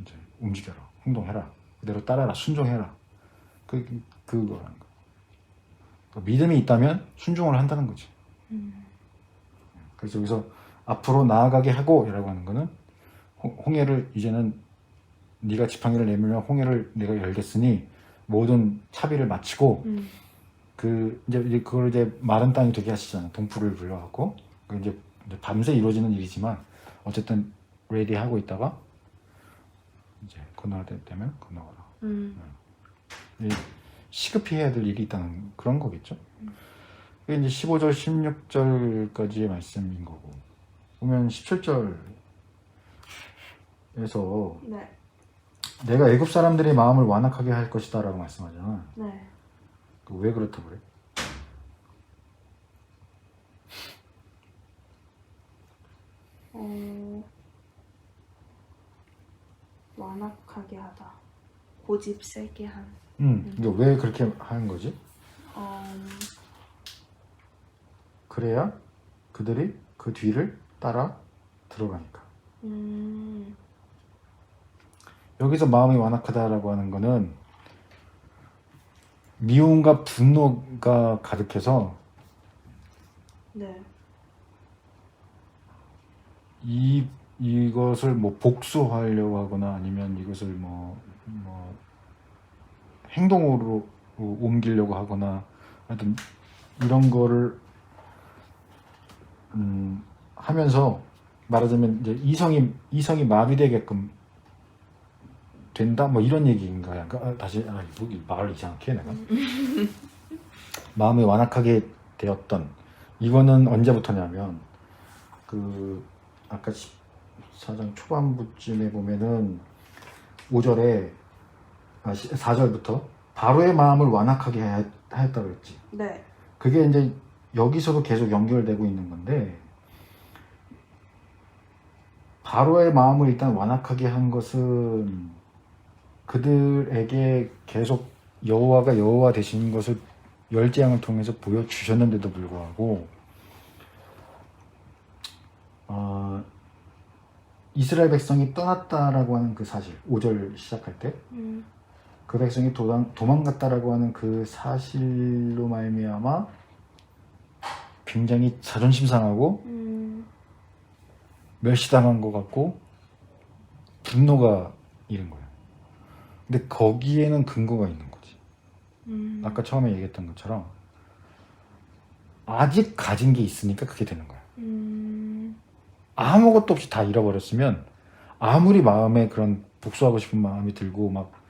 이제 움직여라. 행동해라. 그대로 따라라. 순종해라. 그거라는 거야. 믿음이 있다면 순종을 한다는 거지. 그래서 여기서 앞으로 나아가게 하고 이라고 하는 거는 홍해를 이제는 네가 지팡이를 내밀면 홍해를 내가 열겠으니 모든 차비를 마치고 이제 그걸 이제 마른 땅이 되게 하시잖아. 동풀을 불러갖고 이제 밤새 이루어지는 일이지만 어쨌든 레디 하고 있다가 이제 건너야 되면 건너가라. 시급히 해야 될 일이 있다는 그런 거겠죠. 그게 이제 15절, 16절까지의 말씀인 거고, 보면 17절에서 네. 내가 애굽 사람들의 마음을 완악하게 할 것이다 라고 말씀하잖아. 네. 왜 그렇다고 그래? 완악하게 하다. 고집 세게 한. 이게 왜 그렇게 하는 거지? 그래야 그들이 그 뒤를 따라 들어가니까. 여기서 마음이 완악하다라고 하는 거는 미움과 분노가 가득해서 네. 이것을 뭐 복수하려고 하거나 아니면 이것을 뭐 행동으로 옮기려고 하거나 하여튼 이런 거를 하면서 말하자면 이제 이성이 마비되게끔 된다 뭐 이런 얘기인가요? 그러니까 다시 말을 이상하게 해 내가 마음이 완악하게 되었던 이거는 언제부터냐면 아까 14장 초반부쯤에 보면은 5절에 4절부터 바로의 마음을 완악하게 하였다고 했지. 네. 그게 이제 여기서도 계속 연결되고 있는 건데 바로의 마음을 일단 완악하게 한 것은 그들에게 계속 여호와가 여호와 되시는 것을 열재앙을 통해서 보여주셨는데도 불구하고 이스라엘 백성이 떠났다라고 하는 그 사실 5절 시작할 때 그 백성이 도망갔다라고 하는 그 사실로 말미암아 굉장히 자존심 상하고 멸시당한 것 같고 분노가 이른 거예요. 근데 거기에는 근거가 있는 거지. 아까 처음에 얘기했던 것처럼 아직 가진 게 있으니까 그게 되는 거야. 아무것도 없이 다 잃어버렸으면 아무리 마음에 그런 복수하고 싶은 마음이 들고 막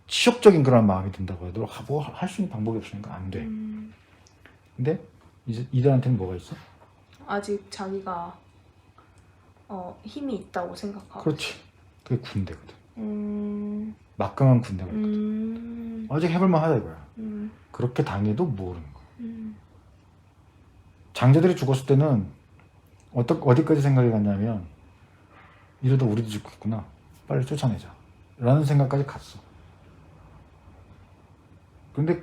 치욕적인 그런 마음이 든다고 해도 뭐 할 수 있는 방법이 없으니까 안 돼. 근데 이들한테는 뭐가 있어? 아직 자기가 힘이 있다고 생각하고. 그렇지. 그게 군대거든. 막강한 군대가 있거든. 아직 해볼만 하다 이거야. 그렇게 당해도 모르는 거야. 장자들이 죽었을 때는 어디까지 생각이 갔냐면 이러다 우리도 죽겠구나. 빨리 쫓아내자. 라는 생각까지 갔어. 근데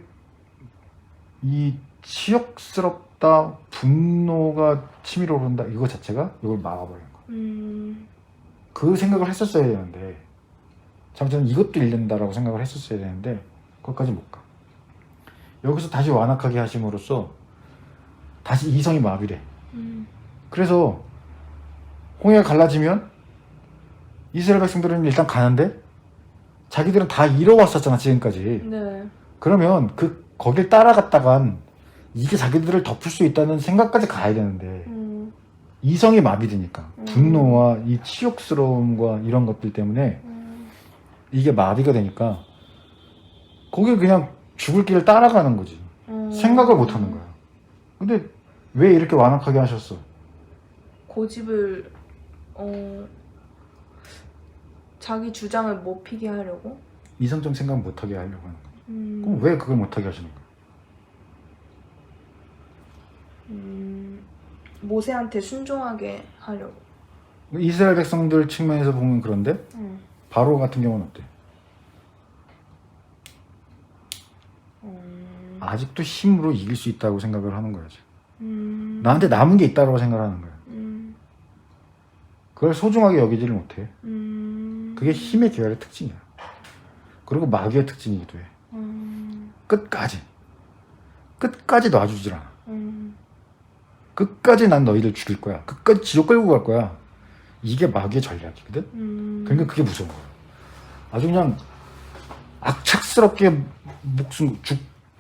이 치욕스럽다, 분노가 치밀어 오른다 이거 자체가 이걸 막아버리는 거야. 그 생각을 했었어야 되는데 장자는 이것도 잃는다라고 생각을 했었어야 되는데 거기까지 못 가. 여기서 다시 완악하게 하심으로써 다시 이성이 마비돼. 그래서 홍해가 갈라지면 이스라엘 백성들은 일단 가는데 자기들은 다 잃어왔었잖아 지금까지. 네. 그러면 거길 따라갔다간 이게 자기들을 덮을 수 있다는 생각까지 가야 되는데 이성이 마비되니까 분노와 이 치욕스러움과 이런 것들 때문에 이게 마비가 되니까 거길 그냥 죽을 길을 따라가는 거지. 생각을 못 하는 거야. 근데 왜 이렇게 완악하게 하셨어? 고집을 자기 주장을 못 피게 하려고. 이성적 생각 못 하게 하려고 하는 거야. 그럼 왜 그걸 못 하게 하시는 거야? 모세한테 순종하게 하려고. 이스라엘 백성들 측면에서 보면 그런데 바로 같은 경우는 어때? 아직도 힘으로 이길 수 있다고 생각을 하는 거야. 나한테 남은 게 있다고 생각하는 거야. 그걸 소중하게 여기지를 못해. 그게 힘의 계열의 특징이야. 그리고 마귀의 특징이기도 해. 끝까지 놔주질 않아. 끝까지 난 너희들 죽일 거야. 끝까지 지옥 끌고 갈 거야. 이게 마귀의 전략이거든. 그러니까 그게 무서운 거야. 아주 그냥 악착스럽게 목숨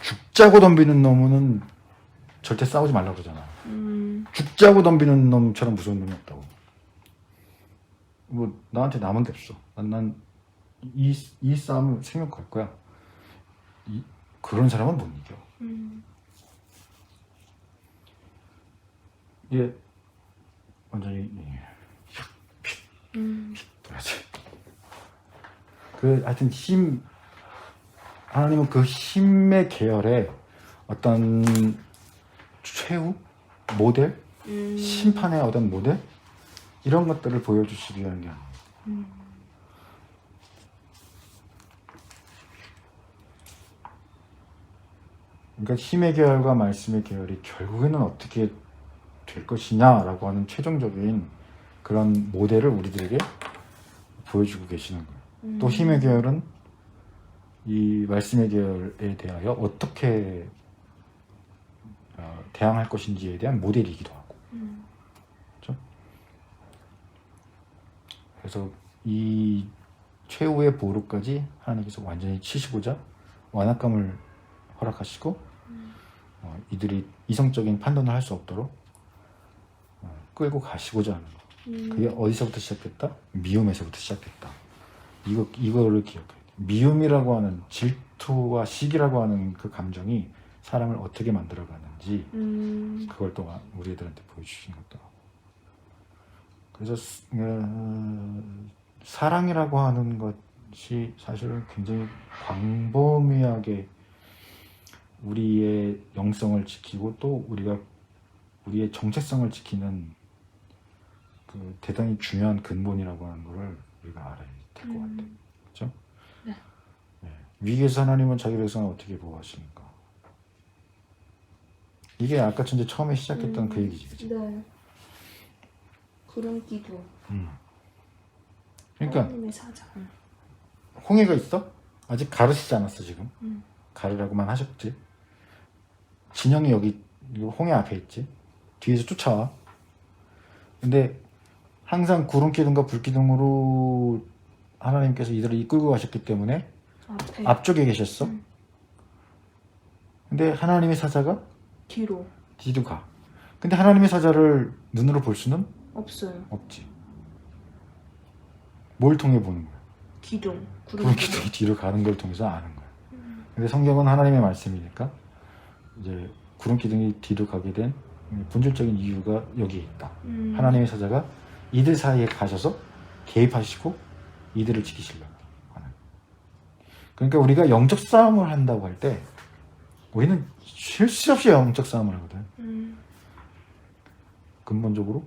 죽자고 덤비는 놈은 절대 싸우지 말라고 그러잖아. 죽자고 덤비는 놈처럼 무서운 놈이 없다고. 뭐 나한테 남은 게 없어. 난 이 싸움을 생명 걸 거야. 그런 사람은 못 이겨. 이게 완전히 그렇지. 그 하여튼 하나님은 그 힘의 계열에 어떤 최후 모델, 심판의 어떤 모델 이런 것들을 보여주시기 위한 게 아니에요. 그러니까 힘의 계열과 말씀의 계열이 결국에는 어떻게 될 것이냐라고 하는 최종적인 그런 모델을 우리들에게 보여주고 계시는 거예요. 또 힘의 계열은 이 말씀의 계열에 대하여 어떻게 대항할 것인지에 대한 모델이기도 하고. 그렇죠? 그래서 이 최후의 보루까지 하나님께서 완전히 치시고자 완악감을 허락하시고 이들이 이성적인 판단을 할 수 없도록 끌고 가시고자 하는 거. 그게 어디서부터 시작됐다? 미움에서부터 시작됐다. 이거를 기억해야 돼. 미움이라고 하는 질투와 시기라고 하는 그 감정이 사람을 어떻게 만들어가는지 그걸 또 우리 애들한테 보여주신 것도 하고. 그래서 사랑이라고 하는 것이 사실은 굉장히 광범위하게 우리의 영성을 지키고 또 우리의 정체성을 지키는 그 대단히 중요한 근본이라고 하는 것을 우리가 알아야 될 것 같아요. 그렇죠? 네. 네. 위기에서 하나님은 자기 백성을 어떻게 보호하십니까? 이게 아까 전에 처음에 시작했던 그 얘기지, 그치? 네. 구름 기둥. 그러니까 하나님의 사자. 홍해가 있어? 아직 가르시지 않았어 지금. 가르라고만 하셨지. 진영이 여기 홍해 앞에 있지. 뒤에서 쫓아와. 근데 항상 구름 기둥과 불 기둥으로 하나님께서 이들을 이끌고 가셨기 때문에 앞에. 앞쪽에 계셨어. 근데 하나님의 사자가 뒤로. 뒤로 가. 근데 하나님의 사자를 눈으로 볼 수는 없어요. 없지. 뭘 통해 보는 거야? 기둥. 구름 구름 기둥. 기둥이 뒤로 가는 걸 통해서 아는 거야. 근데 성경은 하나님의 말씀이니까 이제 구름 기둥이 뒤로 가게 된 본질적인 이유가 여기에 있다. 하나님의 사자가 이들 사이에 가셔서 개입하시고 이들을 지키시려고 하는. 그러니까 우리가 영적 싸움을 한다고 할 때 우리는 쉴 새 없이 영적 싸움을 하거든. 근본적으로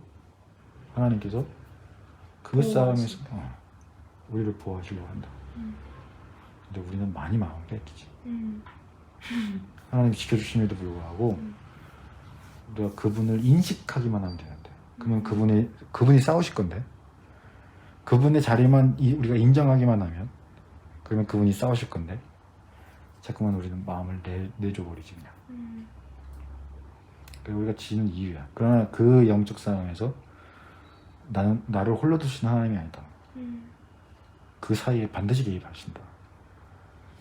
하나님께서 그 싸움에서 우리를 보호하시려고 한다. 근데 우리는 많이 마음을 뺏기지. 하나님이 지켜주심에도 불구하고 우리가 그분을 인식하기만 하면 되는데 그러면 그분이 싸우실 건데 그분의 자리만 우리가 인정하기만 하면 그러면 그분이 싸우실 건데 자꾸만 우리는 마음을 내줘버리지 그냥. 그리고 우리가 지는 이유야. 그러나 그 영적 싸움에서 나를 홀로 두시는 하나님이 아니다. 그 사이에 반드시 개입하신다.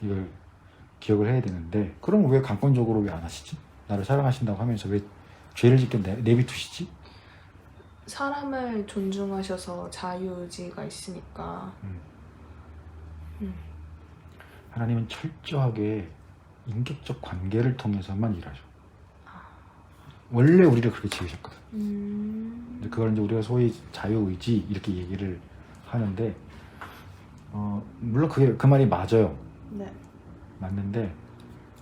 이걸 기억을 해야 되는데 그럼 왜 강권적으로 왜 안 하시지? 나를 사랑하신다고 하면서 왜 죄를 짓게 내비두시지? 사람을 존중하셔서 자유의지가 있으니까. 하나님은 철저하게 인격적 관계를 통해서만 일하죠. 원래 우리를 그렇게 지으셨거든. 근데 그걸 이제 우리가 소위 자유의지 이렇게 얘기를 하는데, 물론 그 말이 맞아요. 네. 맞는데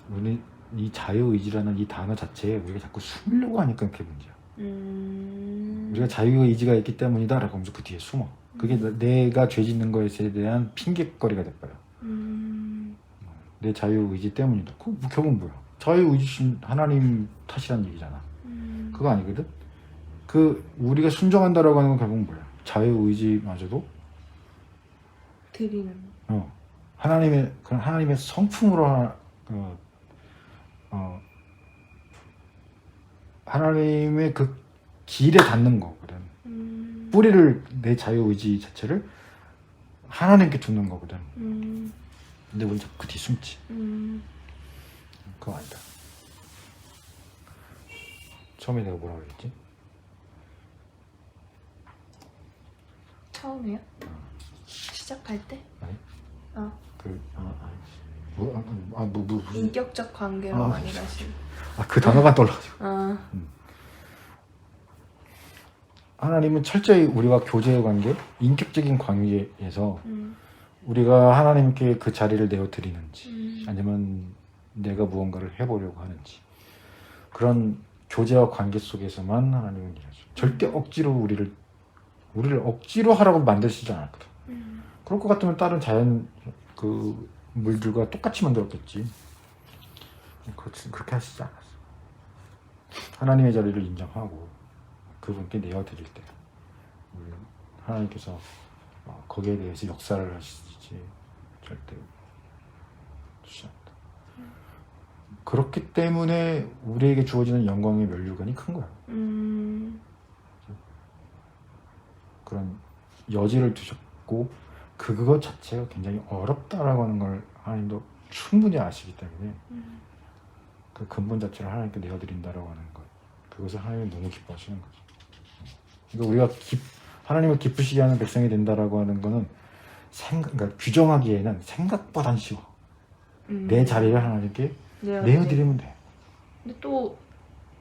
우리 이 자유의지라는 이 단어 자체에 우리가 자꾸 숨으려고 하니까 그게 문제야. 우리가 자유의지가 있기 때문이다 라고 하면서 그 뒤에 숨어. 그게 내가 죄 짓는 것에 대한 핑계거리가 돼버려. 내 자유의지 때문이다. 그 결국은 뭐야? 자유의지신 하나님 탓이란 얘기잖아. 그거 아니거든? 우리가 순종한다라고 하는 건 결국은 뭐야? 자유의지마저도 드리는. 하나님의 성품으로 하나님의 그 길에 닿는 거거든. 뿌리를, 내 자유의지 자체를 하나님께 두는 거거든. 근데 우리 자꾸 그 뒤 숨지. 그거 아니다. 처음에 내가 뭐라고 그랬지? 처음이요? 시작할 때? 아니? 아니. 인격적 관계로 많이 가시고. 그 단어가 떠올라가지고. 하나님은 철저히 우리와 교제의 관계, 인격적인 관계에서 우리가 하나님께 그 자리를 내어드리는지 아니면 내가 무언가를 해보려고 하는지 그런 교제와 관계 속에서만 하나님은 일하죠. 절대 억지로 우리를 억지로 하라고 만드시지 않았거든. 그럴 것 같으면 다른 자연 그 물들과 똑같이 만들었겠지. 그렇게 하시지 않았어. 하나님의 자리를 인정하고 그분께 내어드릴 때 우리 하나님께서 거기에 대해서 역사를 하시지 절대 주지 않는다. 그렇기 때문에 우리에게 주어지는 영광의 면류관이 큰 거야. 그런 여지를 두셨고 그것 자체가 굉장히 어렵다라고 하는 걸 하나님도 충분히 아시기 때문에 그 근본 자체를 하나님께 내어드린다라고 하는 것, 그것을 하나님이 너무 기뻐하시는 거죠. 그러니까 우리가 하나님을 기쁘시게 하는 백성이 된다라고 하는 거는 그러니까 규정하기에는 생각보단 쉬워. 내 자리를 하나님께 내어드리면 돼. 근데 또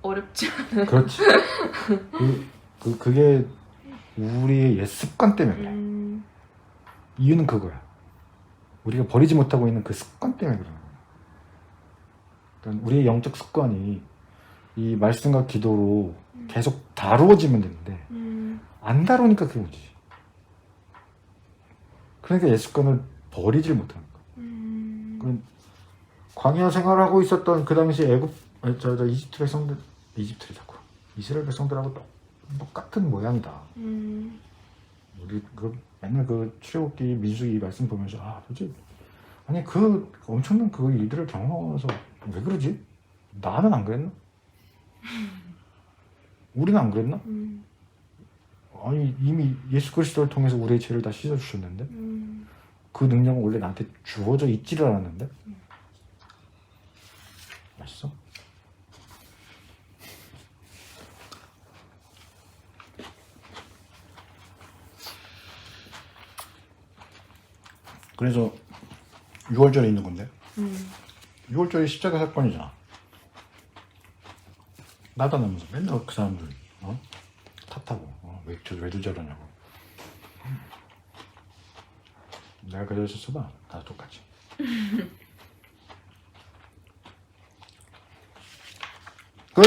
어렵지 않아요. 그렇지. 그게 우리의 옛 습관 때문에 그래. 이유는 그거야. 우리가 버리지 못하고 있는 그 습관 때문에 그러는 거야. 그러니까 우리의 영적 습관이 이 말씀과 기도로 계속 다루어지면 되는데 안 다루니까 그게 문제지. 그러니까 옛 습관을 버리질 못하는 거야. 광야 생활하고 있었던 그 당시 이집트 백성들, 이집트를 자꾸 이스라엘 백성들하고 똑같은 모양이다. 우리 맨날 출애굽기 민수기 말씀 보면서 도대체 아니 그 엄청난 그 일들을 경험하면서 왜 그러지? 나는 안 그랬나? 우리는 안 그랬나? 아니 이미 예수 그리스도를 통해서 우리의 죄를 다 씻어주셨는데 그 능력은 원래 나한테 주어져 있지를 않았는데 맛있어? 그래서 6월절에 있는 건데 6월절이 십자가 사건이잖아. 나다나면서 맨날 그 사람들 탓하고 왜들 저러냐고. 내가 그대로 있었어봐 다 똑같이. 끝!